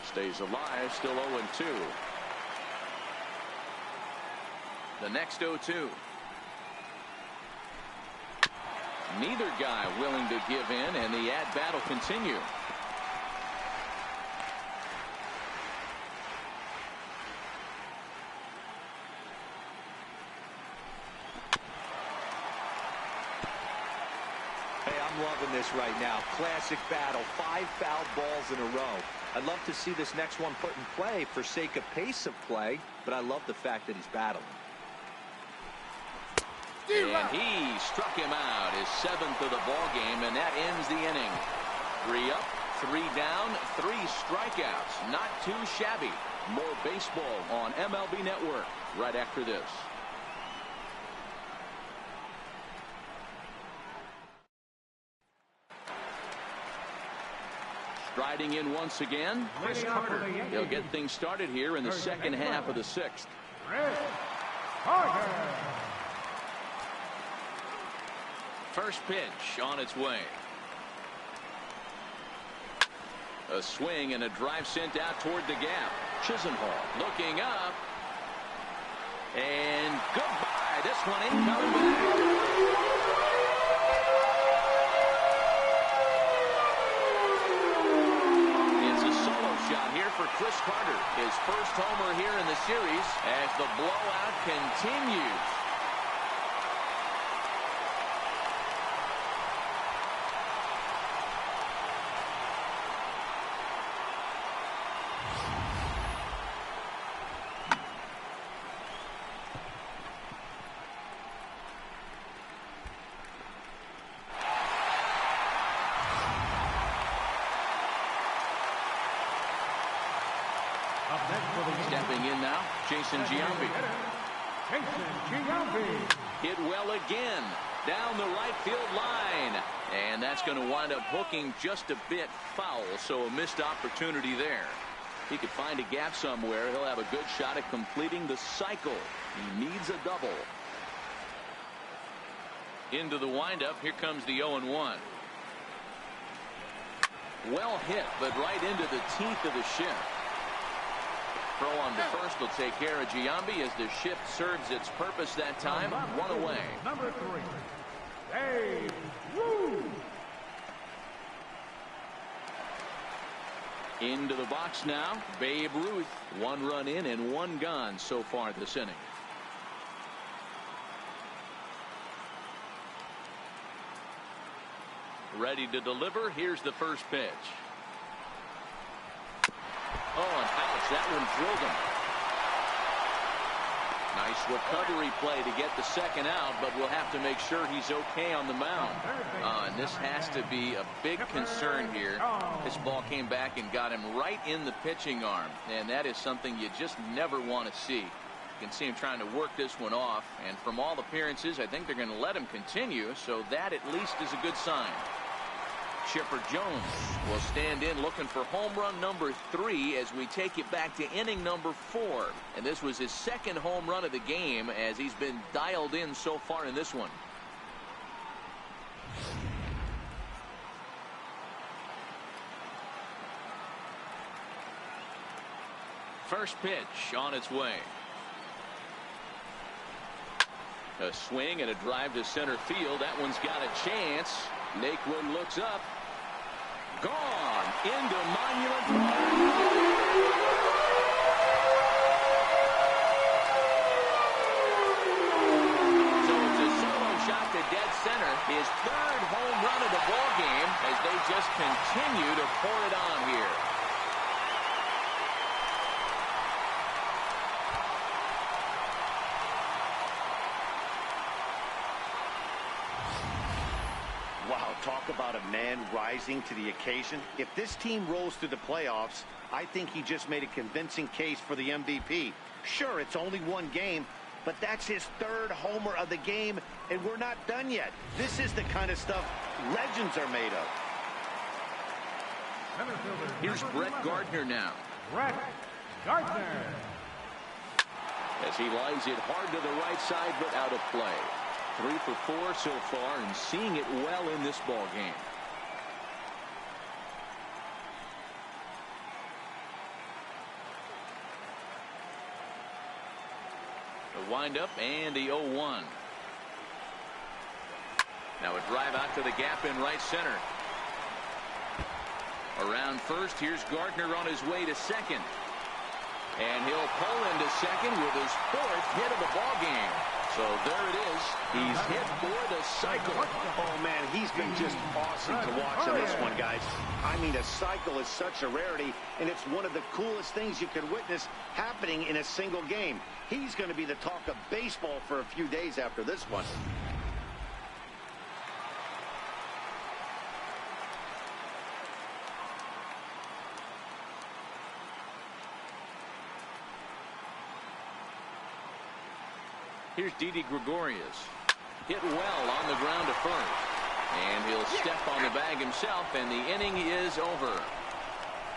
Stays alive, still 0-2. The next 0-2. Neither guy willing to give in, and the at-bat will continue. Hey, I'm loving this right now. Classic battle. 5 foul balls in a row. I'd love to see this next one put in play for sake of pace of play, but I love the fact that he's battling. And he struck him out, his 7th of the ball game, and that ends the inning. 3 up, 3 down, 3 strikeouts. Not too shabby. More baseball on MLB Network right after this. Striding in once again, Chris Carter. He'll get things started here in the second half of the 6th. First pitch on its way. A swing and a drive sent out toward the gap. Chisenhall looking up. And goodbye. This one ain't coming back. It's a solo shot here for Chris Carter, his first homer here in the series as the blowout continues. Stepping in now, Jason Giambi. Hit well again down the right field line. And that's going to wind up hooking just a bit foul, so a missed opportunity there. He could find a gap somewhere. He'll have a good shot at completing the cycle. He needs a double. Into the windup. Here comes the 0-1. Well hit, but right into the teeth of the shift. Throw on the first will take care of Giambi as the shift serves its purpose that time. One away. Number 3. Babe Ruth. Into the box now, Babe Ruth. 1 run in and 1 gone so far this inning. Ready to deliver. Here's the first pitch. Oh, and ouch, that one drilled him. Nice recovery play to get the second out, but we'll have to make sure he's okay on the mound. And this has to be a big concern here. This ball came back and got him right in the pitching arm, and that is something you just never want to see. You can see him trying to work this one off, and from all appearances, I think they're going to let him continue, so that at least is a good sign. Chipper Jones will stand in looking for home run number 3 as we take it back to inning number 4. And this was his second home run of the game as he's been dialed in so far in this one. First pitch on its way. A swing and a drive to center field. That one's got a chance. Naquin looks up. Gone into Monument Park. So it's a solo shot to dead center. His 3rd home run of the ball game as they just continue to pour it on here. Talk about a man rising to the occasion. If this team rolls through the playoffs, I think he just made a convincing case for the MVP. Sure, it's only 1 game, but that's his 3rd homer of the game, and we're not done yet. This is the kind of stuff legends are made of. Here's Brett Gardner now. Brett Gardner. As he lines it hard to the right side, but out of play. 3 for 4 so far and seeing it well in this ball game. The windup and the 0-1. Now a drive out to the gap in right center. Around first, here's Gardner on his way to second. And he'll pull into second with his 4th hit of the ball game. So there it is. He's hit for the cycle. Oh, man, he's been just awesome to watch on this one, guys. I mean, a cycle is such a rarity, and it's one of the coolest things you can witness happening in a single game. He's going to be the talk of baseball for a few days after this one. Here's Didi Gregorius. Hit well on the ground to first. And he'll step on the bag himself, and the inning is over.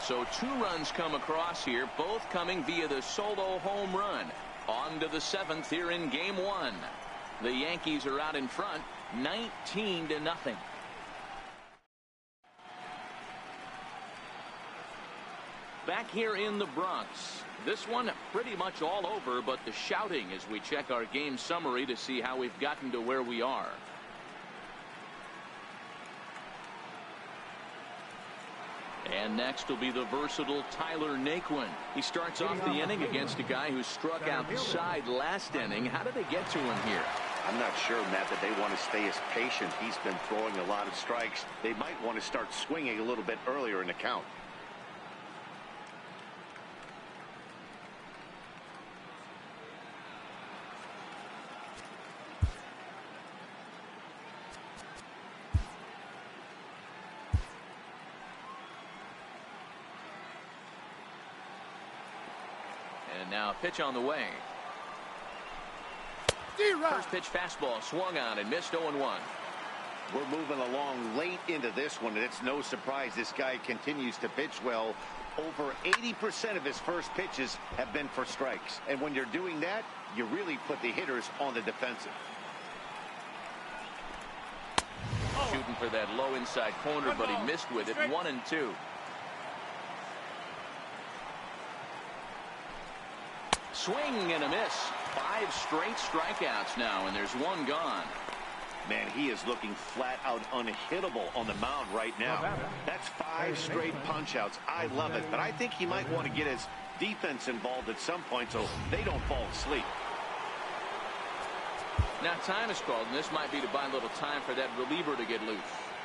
So 2 runs come across here, both coming via the solo home run. On to the 7th here in game 1. The Yankees are out in front, 19-0. Back here in the Bronx. This one pretty much all over, but the shouting as we check our game summary to see how we've gotten to where we are. And next will be the versatile Tyler Naquin. He starts off the inning against a guy who struck outside last inning. How did they get to him here? I'm not sure, Matt, that they want to stay as patient. He's been throwing a lot of strikes. They might want to start swinging a little bit earlier in the count. And now a pitch on the way. First pitch fastball swung on and missed 0-1. We're moving along late into this one, and it's no surprise this guy continues to pitch well. Over 80% of his first pitches have been for strikes. And when you're doing that, you really put the hitters on the defensive. Shooting for that low inside corner, but he missed with it. 1-2. Swing and a miss. 5 straight strikeouts now, and there's 1 gone. Man, he is looking flat out unhittable on the mound right now. That's 5 straight punch-outs. I love it, but I think he might want to get his defense involved at some point so they don't fall asleep. Now time is called, and this might be to buy a little time for that reliever to get loose.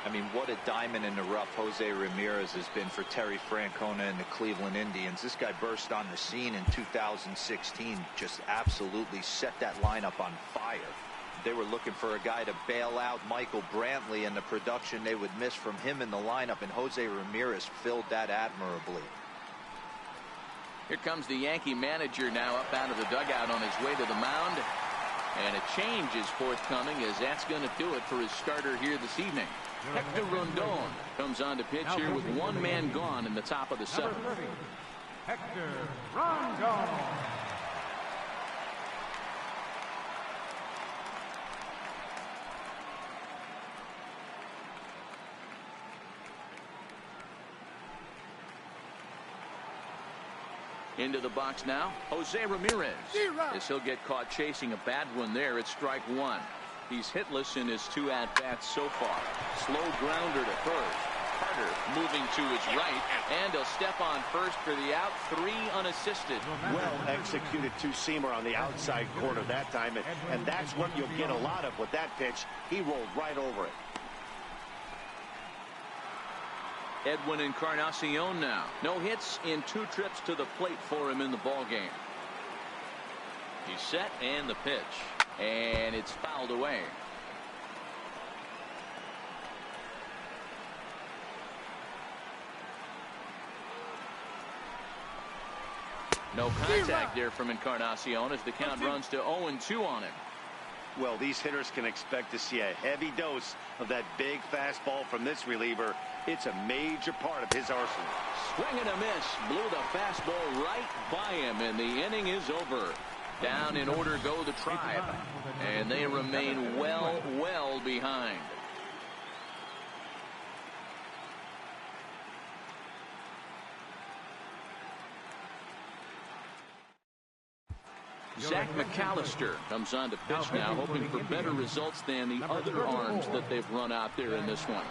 I mean, what a diamond in the rough Jose Ramirez has been for Terry Francona and the Cleveland Indians. This guy burst on the scene in 2016, just absolutely set that lineup on fire. They were looking for a guy to bail out Michael Brantley, and the production they would miss from him in the lineup, and Jose Ramirez filled that admirably. Here comes the Yankee manager now up out of the dugout on his way to the mound. And a change is forthcoming, as that's going to do it for his starter here this evening. Hector Rondon comes on to pitch here with 1 man gone in the top of the 7th. Hector Rondon. Into the box now, Jose Ramirez. As he'll get caught chasing a bad one there at strike 1. He's hitless in his 2 at-bats so far. Slow grounder to first. Carter moving to his right, and he'll step on first for the out. 3 unassisted. Well executed 2-seamer on the outside corner that time, and that's what you'll get a lot of with that pitch. He rolled right over it. Edwin Encarnacion now. No hits in 2 trips to the plate for him in the ball game. He's set, and the pitch. And it's fouled away. No contact there from Encarnacion as the count runs to 0-2 on him. Well, these hitters can expect to see a heavy dose of that big fastball from this reliever. It's a major part of his arsenal. Swing and a miss. Blew the fastball right by him, and the inning is over. Down in order go the Tribe, and they remain well behind. Zach McAllister comes on to pitch now, hoping for better results than the other arms that they've run out there in this one.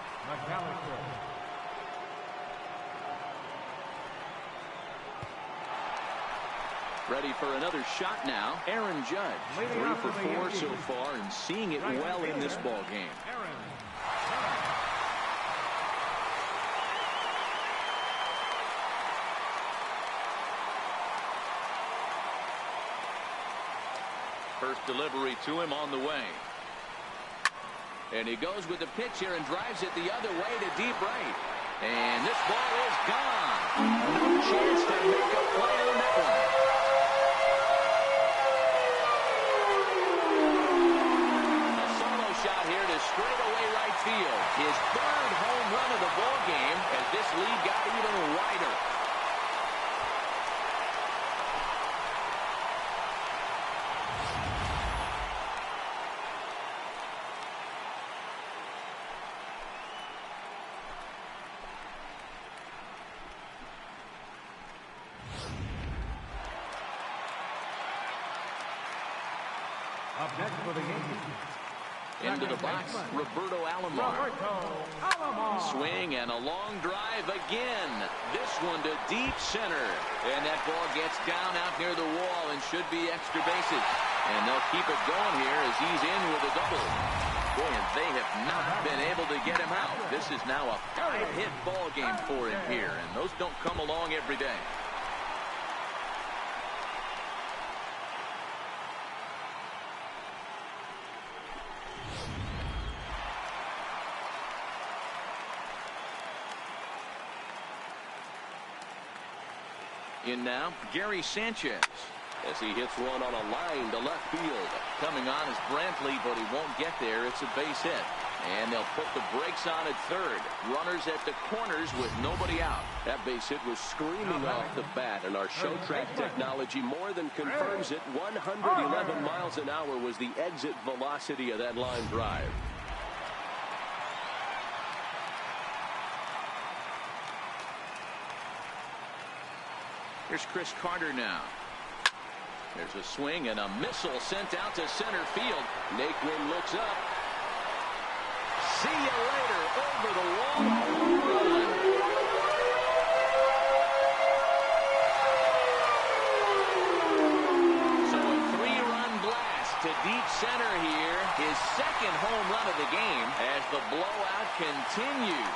Ready for another shot now. Aaron Judge, 3 for 4 so far, and seeing it well in this ball game. First delivery to him on the way. And he goes with the pitch here and drives it the other way to deep right. And this ball is gone. No chance to make a play on that one. A solo shot here to straightaway right field. His 3rd home run of the ball game as this lead got even wider. Up next for the Yankees, Into the box, Roberto Alomar. Swing and a long drive again. This one to deep center. And that ball gets down out near the wall and should be extra bases. And they'll keep it going here as he's in with a double. Boy, and they have not been able to get him out. This is now a 5-hit ball game for him here. And those don't come along every day. In now, Gary Sanchez. As he hits one on a line to left field. Coming on is Brantley, but he won't get there. It's a base hit. And they'll put the brakes on at third. Runners at the corners with nobody out. That base hit was screaming off the bat, and our show track technology more than confirms it. 111 miles an hour was the exit velocity of that line drive. Here's Chris Carter now. There's a swing and a missile sent out to center field. Naquin looks up. See you later. Over the wall. Home run. So a 3-run blast to deep center here. His second home run of the game as the blowout continues.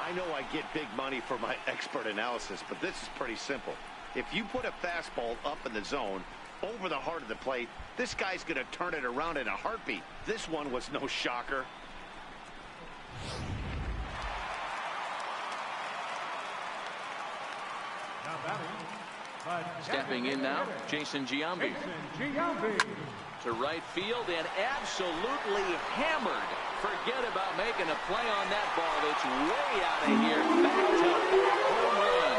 I know I get big money for my expert analysis, but this is pretty simple. If you put a fastball up in the zone, over the heart of the plate, this guy's going to turn it around in a heartbeat. This one was no shocker. Stepping in now, Jason Giambi. To right field and absolutely hammered. Forget about making a play on that ball. It's way out of here. Back-to-back home run.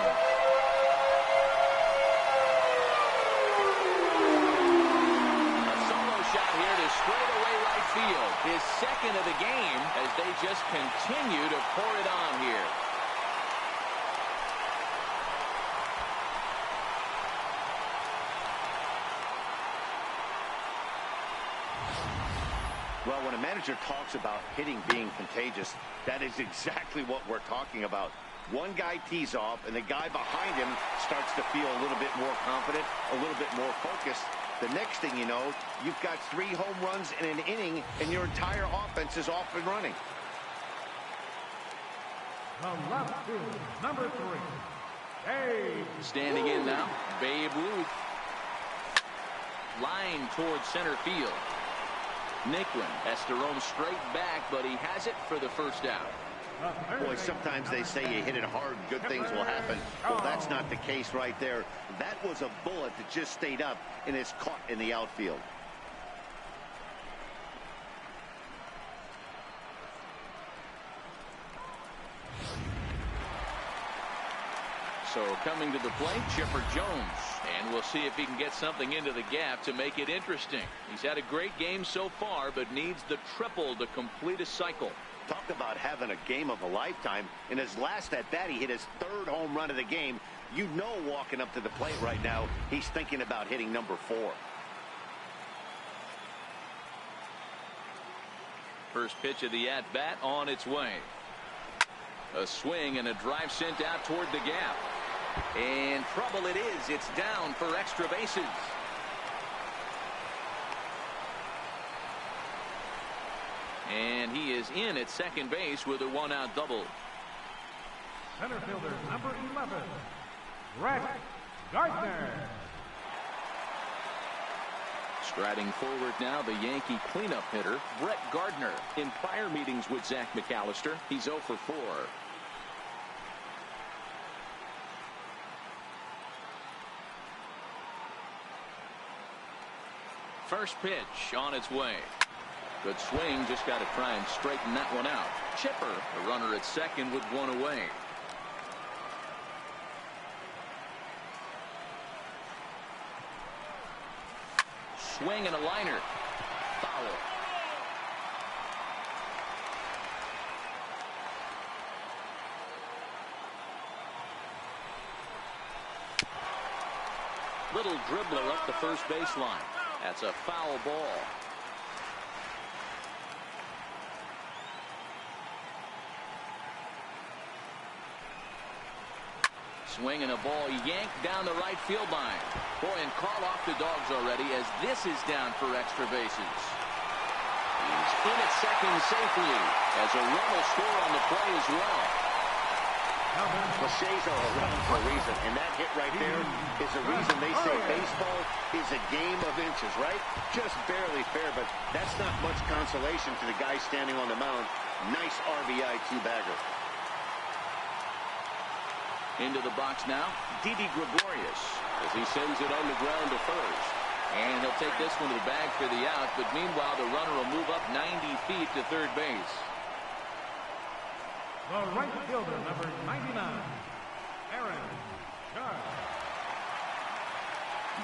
A solo shot here to straightaway right field. His second of the game as they just continue to pour it on here. Well, when a manager talks about hitting being contagious, that is exactly what we're talking about. One guy tees off, and the guy behind him starts to feel a little bit more confident, a little bit more focused. The next thing you know, you've got 3 home runs in an inning, and your entire offense is off and running. The left field, number 3, Babe. Standing in now, Babe Ruth. Line towards center field. Naquin has to roam straight back, but he has it for the first out. Boy, sometimes they say you hit it hard, good things will happen. Well, that's not the case right there. That was a bullet that just stayed up and is caught in the outfield. So coming to the plate, Chipper Jones. And we'll see if he can get something into the gap to make it interesting. He's had a great game so far, but needs the triple to complete a cycle. Talk about having a game of a lifetime. In his last at bat, he hit his 3rd home run of the game. You know, walking up to the plate right now, he's thinking about hitting number 4. First pitch of the at-bat on its way. A swing and a drive sent out toward the gap. And trouble it is. It's down for extra bases. And he is in at second base with a 1-out double. Center fielder, number 11, Brett Gardner. Striding forward now, the Yankee cleanup hitter, Brett Gardner. In prior meetings with Zach McAllister, he's 0 for 4. First pitch on its way. Good swing, just got to try and straighten that one out. Chipper, the runner at second with 1 away. Swing and a liner. Foul. little dribbler up the first baseline. That's a foul ball. Swinging a ball yanked down the right field line. Boy, and call off the Dogs already as this is down for extra bases. He's in at second safely as a run will score on the play as well. Cliches are around for a reason, and that hit right there is the reason they say baseball is a game of inches, right? Just barely fair, but that's not much consolation to the guy standing on the mound. Nice RBI two-bagger. Into the box now, Didi Gregorius as he sends it on the ground to first. And he'll take this one to the bag for the out, but meanwhile the runner will move up 90 feet to third base. The right fielder, number 99, Aaron Judge.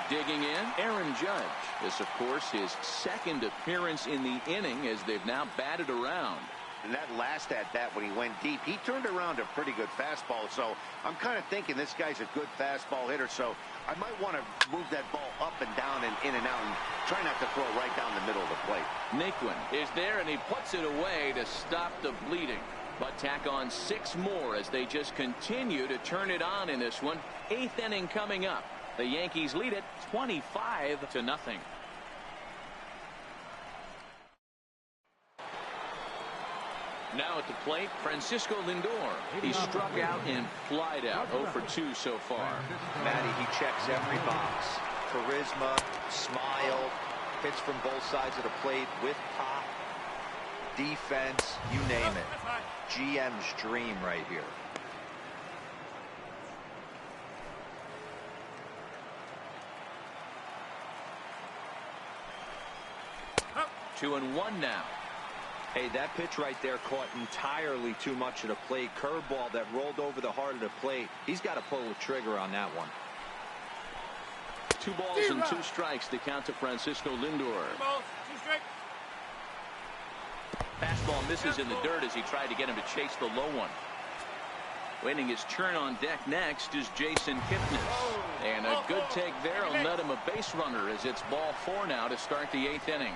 Digging in, Aaron Judge. This, of course, his second appearance in the inning as they've now batted around. And that last at-bat when he went deep, he turned around a pretty good fastball. So I'm kind of thinking this guy's a good fastball hitter. So I might want to move that ball up and down and in and out and try not to throw right down the middle of the plate. Naquin is there, and he puts it away to stop the bleeding. But tack on 6 more as they just continue to turn it on in this one. 8th inning coming up. The Yankees lead it 25-0. Now at the plate, Francisco Lindor. He struck out and flied out. 0 for 2 so far. Matty, he checks every box. Charisma, smile, hits from both sides of the plate with pop, defense, you name it. GM's dream right here. Two and one now. Hey, that pitch right there caught entirely too much of the plate. Curveball that rolled over the heart of the plate. He's got to pull the trigger on that one. 2 balls and 2 strikes to count to Francisco Lindor. 2 balls, 2 strikes. Fastball misses in the dirt as he tried to get him to chase the low one. Waiting his turn on deck next is Jason Kipnis. And a good take there will net him a base runner as it's ball 4 now to start the 8th inning.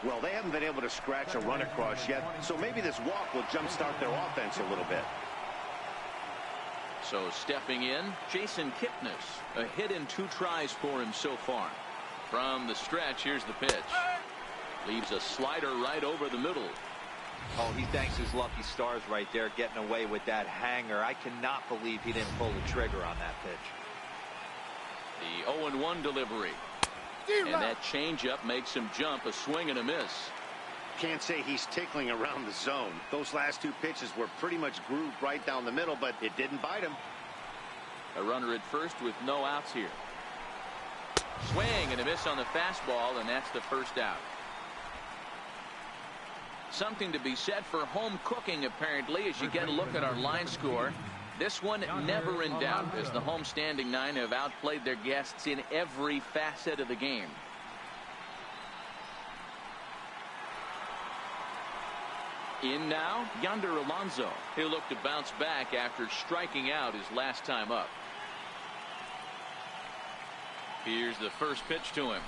Well, they haven't been able to scratch a run across yet, so maybe this walk will jumpstart their offense a little bit. So stepping in, Jason Kipnis. A hit in 2 tries for him so far. From the stretch, here's the pitch. Leaves a slider right over the middle. Oh, he thanks his lucky stars right there getting away with that hanger. I cannot believe he didn't pull the trigger on that pitch. The 0-1 delivery. And that changeup makes him jump. A swing and a miss. Can't say he's tickling around the zone. Those last 2 pitches were pretty much grooved right down the middle, but it didn't bite him. A runner at first with no outs here. Swing and a miss on the fastball, and that's the first out. Something to be said for home cooking, apparently, as you get a look at our line score. This one never in doubt, as the home standing 9 have outplayed their guests in every facet of the game. In now, Yonder Alonso. He'll look to bounce back after striking out his last time up. Here's the first pitch to him.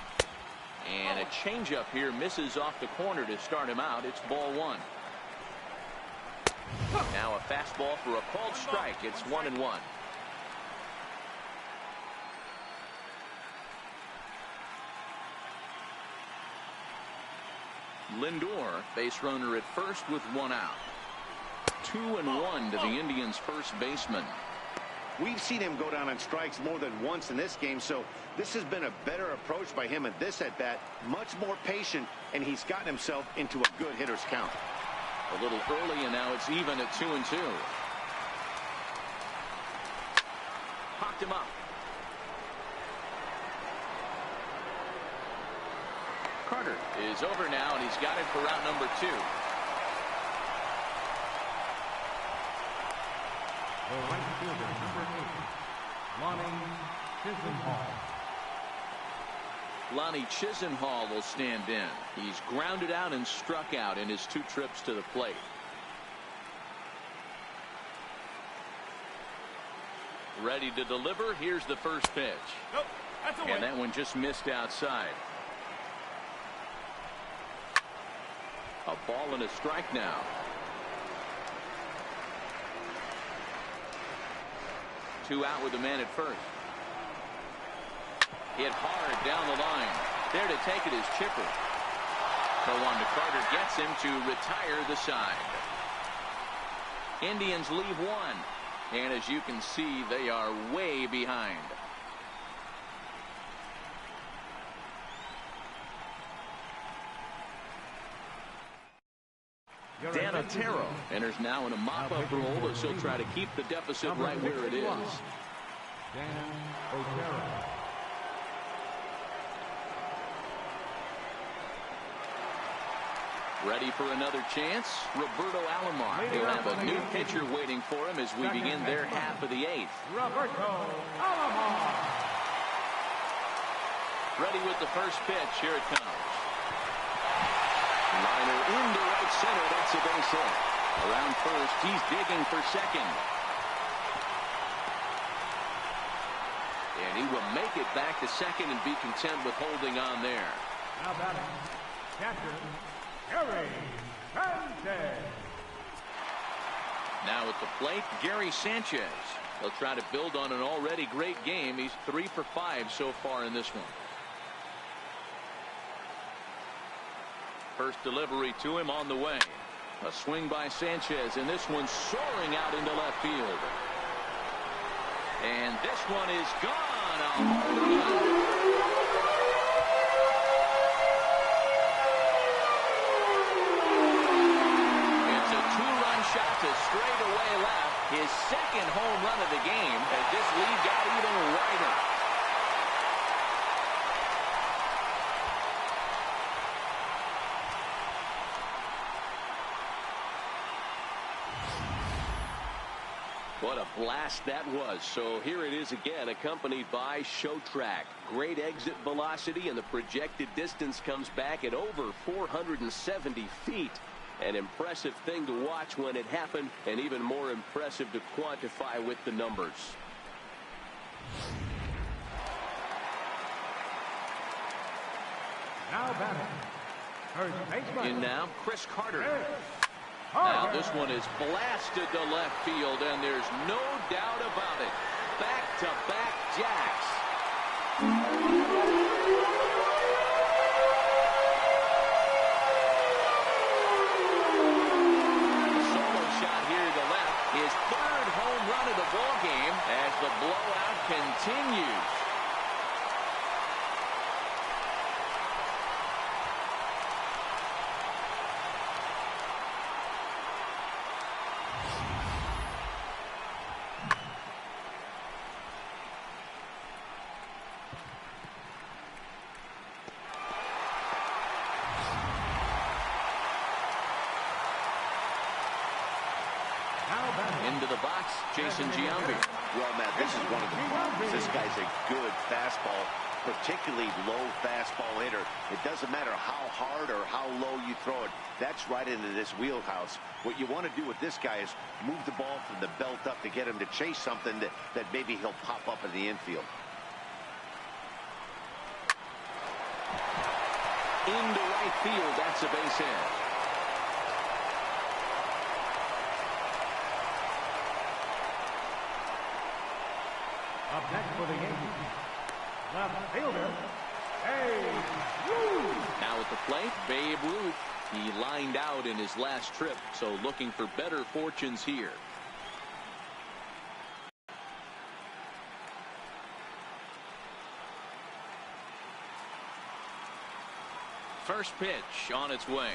And a changeup here misses off the corner to start him out. It's ball 1. Now a fastball for a called strike. It's 1-1. Lindor, base runner at first with 1 out. 2-1 to the Indians' first baseman. We've seen him go down on strikes more than once in this game, so this has been a better approach by him at this at-bat. Much more patient, and he's gotten himself into a good hitter's count. A little early, and now it's even at 2-2. Popped him up. Carter is over now, and he's got it for route number 2. The right fielder, number 8, Lonnie Chisenhall. Lonnie Chisenhall will stand in. He's grounded out and struck out in his 2 trips to the plate. Ready to deliver. Here's the first pitch. Nope, that's away. And that one just missed outside. A ball and a strike now. Two out with the man at first. Hit hard down the line. There to take it is Chipper. So on to Carter, gets him to retire the side. Indians leave one. And as you can see, they are way behind. Dan Otero enters now in a mop-up role as he'll try to keep the deficit right where it is. Dan Otero. Ready for another chance? Roberto Alomar. He'll have a new pitcher waiting for him as we begin their half of the eighth. Roberto Alomar. Ready with the first pitch. Here it comes. Liner into right center. That's a base hit. Around first, he's digging for second. And he will make it back to second and be content with holding on there. Now batting, catcher, Gary Sanchez. Now at the plate, Gary Sanchez. He'll try to build on an already great game. He's 3 for 5 so far in this one. First delivery to him on the way. A swing by Sanchez, and this one soaring out into left field. And this one is gone. A home run. It's a two-run shot to straightaway left. His second home run of the game as this lead got even wider. What a blast that was. So here it is again, accompanied by Show Track. Great exit velocity, and the projected distance comes back at over 470 feet. An impressive thing to watch when it happened, and even more impressive to quantify with the numbers. Now batting, first baseman. In now, Chris Carter. Carter. Now this one is blasted to left field, and there's no doubt about it. Back-to-back jacks. Solo shot here to the left. His third home run of the ballgame as the blowout continues. Into the box, Jason Giambi. Well, Matt, this is one of the problems. This guy's a good fastball, particularly low fastball hitter. It doesn't matter how hard or how low you throw it. That's right into this wheelhouse. What you want to do with this guy is move the ball from the belt up to get him to chase something that maybe he'll pop up in the infield. Into right field, that's a base hit. Up next for the Yankees, left fielder, Babe Ruth. Now at the plate, Babe Ruth. He lined out in his last trip, so looking for better fortunes here. First pitch on its way.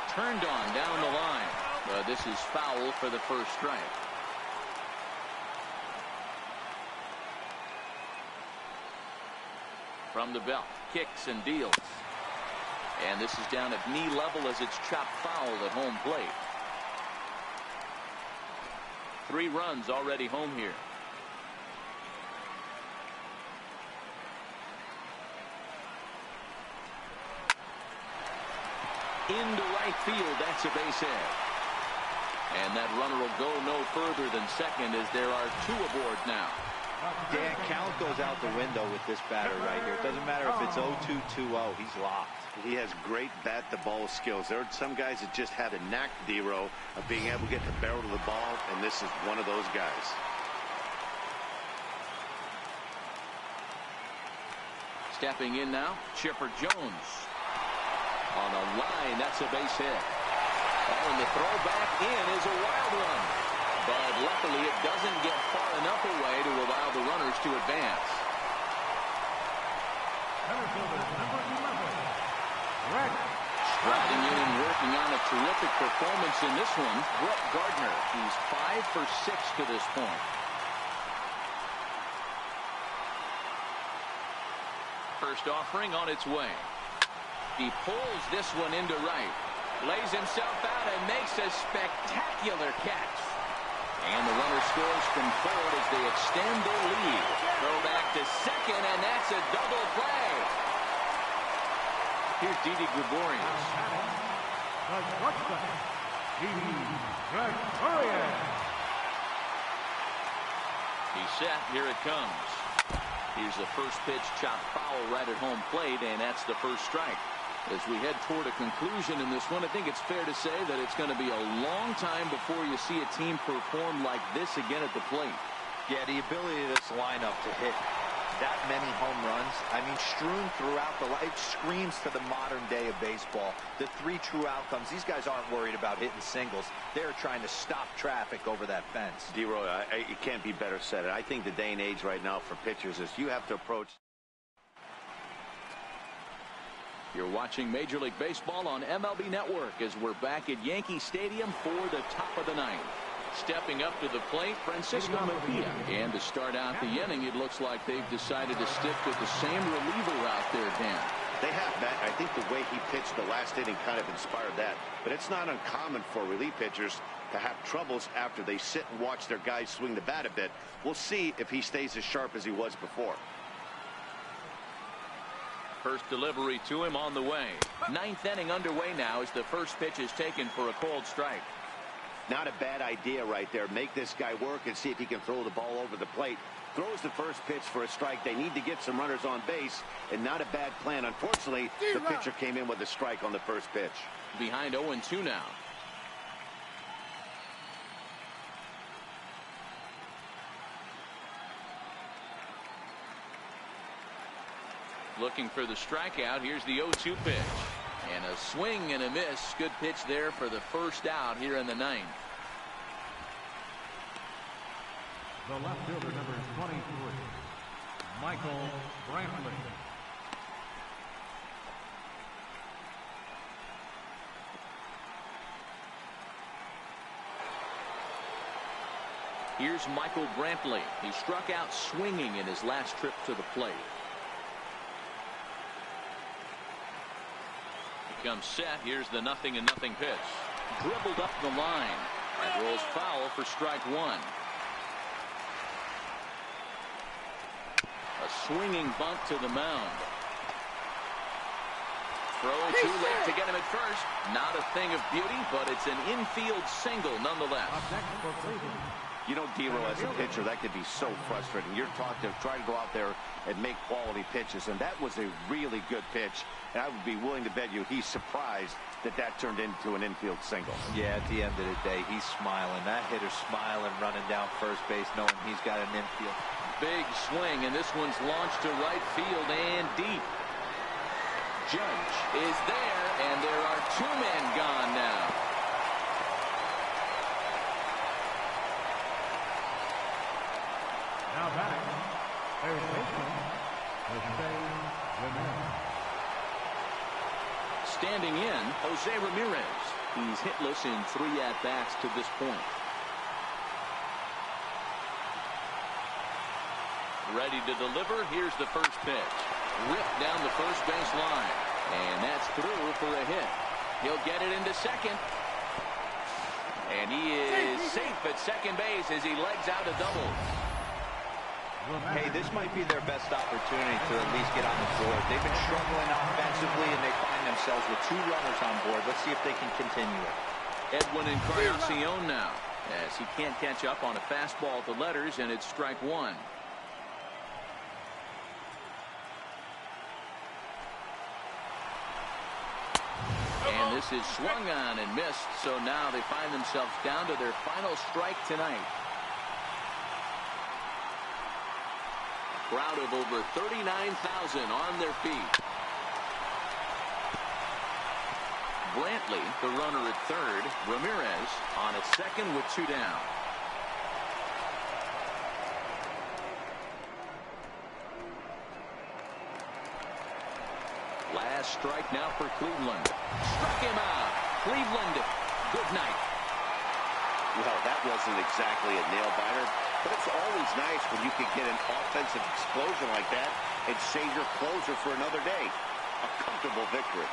Turned on down the line. But this is foul for the first strike. From the belt, kicks and deals. And this is down at knee level as it's chopped foul at home plate. 3 runs already home here. Into right field, that's a base hit. And that runner will go no further than second as there are 2 aboard now. Dan, count goes out the window with this batter right here. It doesn't matter if it's 0-2, 2-0. He's locked. He has great bat-to-ball skills. There are some guys that just have a knack, D-Row, of being able to get the barrel of the ball, and this is one of those guys. Stepping in now, Chipper Jones. On a line, that's a base hit. Oh, and the throw back in is a wild one. But luckily, it doesn't get far enough away to allow the runners to advance. Striding in and working on a terrific performance in this one, Brett Gardner. He's 5 for 6 to this point. First offering on its way. He pulls this one into right. Lays himself out and makes a spectacular catch. And the runner scores from third as they extend their lead. Throw back to second, and that's a double play. Here's Didi Gregorius. He's set. Here it comes. Here's the first pitch, chopped foul right at home plate, and that's the first strike. As we head toward a conclusion in this one, I think it's fair to say that it's going to be a long time before you see a team perform like this again at the plate. Yeah, the ability of this lineup to hit that many home runs, I mean, strewn throughout the line, it screams to the modern day of baseball. The 3 true outcomes. These guys aren't worried about hitting singles. They're trying to stop traffic over that fence. D-Roy, it can't be better said. I think the day and age right now for pitchers is you have to approach. You're watching Major League Baseball on MLB Network as we're back at Yankee Stadium for the top of the 9th. Stepping up to the plate, Francisco Mejia. And to start out the inning, it looks like they've decided to stick with the same reliever out there, Dan. They have, Matt. I think the way he pitched the last inning kind of inspired that. But it's not uncommon for relief pitchers to have troubles after they sit and watch their guys swing the bat a bit. We'll see if he stays as sharp as he was before. First delivery to him on the way. 9th inning underway now as the first pitch is taken for a cold strike. Not a bad idea right there. Make this guy work and see if he can throw the ball over the plate. Throws the first pitch for a strike. They need to get some runners on base, and not a bad plan. Unfortunately, the pitcher came in with a strike on the first pitch. Behind 0-2 now. Looking for the strikeout. Here's the 0-2 pitch. And a swing and a miss. Good pitch there for the first out here in the 9th. The left fielder, number 23, Michael Brantley. Here's Michael Brantley. He struck out swinging in his last trip to the plate. Comes set. Here's the 0-0 pitch. Dribbled up the line. That rolls foul for strike 1. A swinging bunt to the mound. Throw too late to get him at first. Not a thing of beauty, but it's an infield single nonetheless. You know, D-Row, as a pitcher, that could be so frustrating. You're taught to try to go out there and make quality pitches, and that was a really good pitch. And I would be willing to bet you he's surprised that that turned into an infield single. Yeah, at the end of the day, he's smiling. That hitter's smiling, running down first base, knowing he's got an infield. Big swing, and this one's launched to right field and deep. Judge is there, and there are 2 men gone now. Now batting, third baseman, Jose Ramirez. Standing in, Jose Ramirez. He's hitless in 3 at-bats to this point. Ready to deliver. Here's the first pitch. Ripped down the first base line. And that's through for a hit. He'll get it into second. And he is safe at second base as he legs out a double. Hey, this might be their best opportunity to at least get on the board. They've been struggling offensively, and they find themselves with 2 runners on board. Let's see if they can continue it. Edwin Encarnacion now, as he can't catch up on a fastball at the letters, and it's strike one. And this is swung on and missed, so now they find themselves down to their final strike tonight. A crowd of over 39,000 on their feet. Brantley, the runner at third. Ramirez on at second with two down. Last strike now for Cleveland. Struck him out. Cleveland, good night. Well, that wasn't exactly a nail-biter, but it's always nice when you can get an offensive explosion like that and save your closer for another day. A comfortable victory.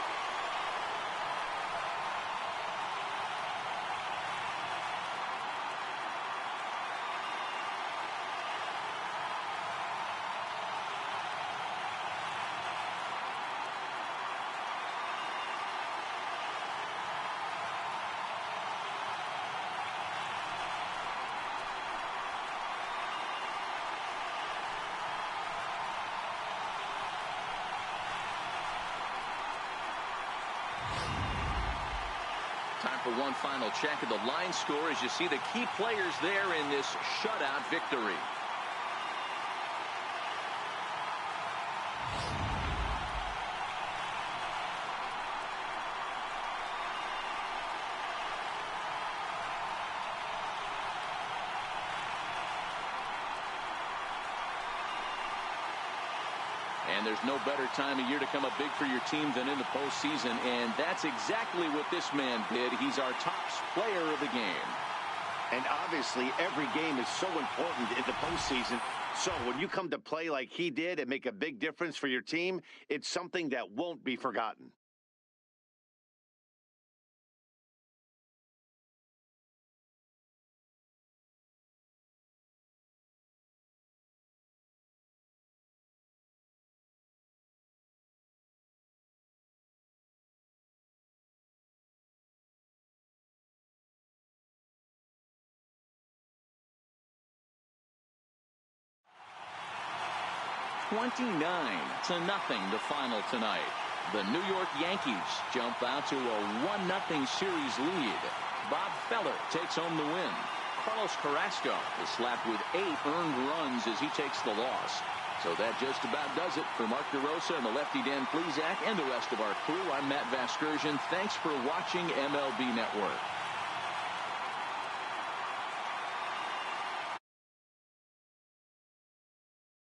Time for one final check of the line score as you see the key players there in this shutout victory. And there's no better time of year to come up big for your team than in the postseason, and that's exactly what this man did. He's our top player of the game. And obviously, every game is so important in the postseason. So when you come to play like he did and make a big difference for your team, it's something that won't be forgotten. $29-0 the final tonight. The New York Yankees jump out to a 1-0 series lead. Bob Feller takes home the win. Carlos Carrasco is slapped with 8 earned runs as he takes the loss. So that just about does it for Mark DeRosa and the lefty Dan Plesac and the rest of our crew. I'm Matt Vasgersian. Thanks for watching MLB Network.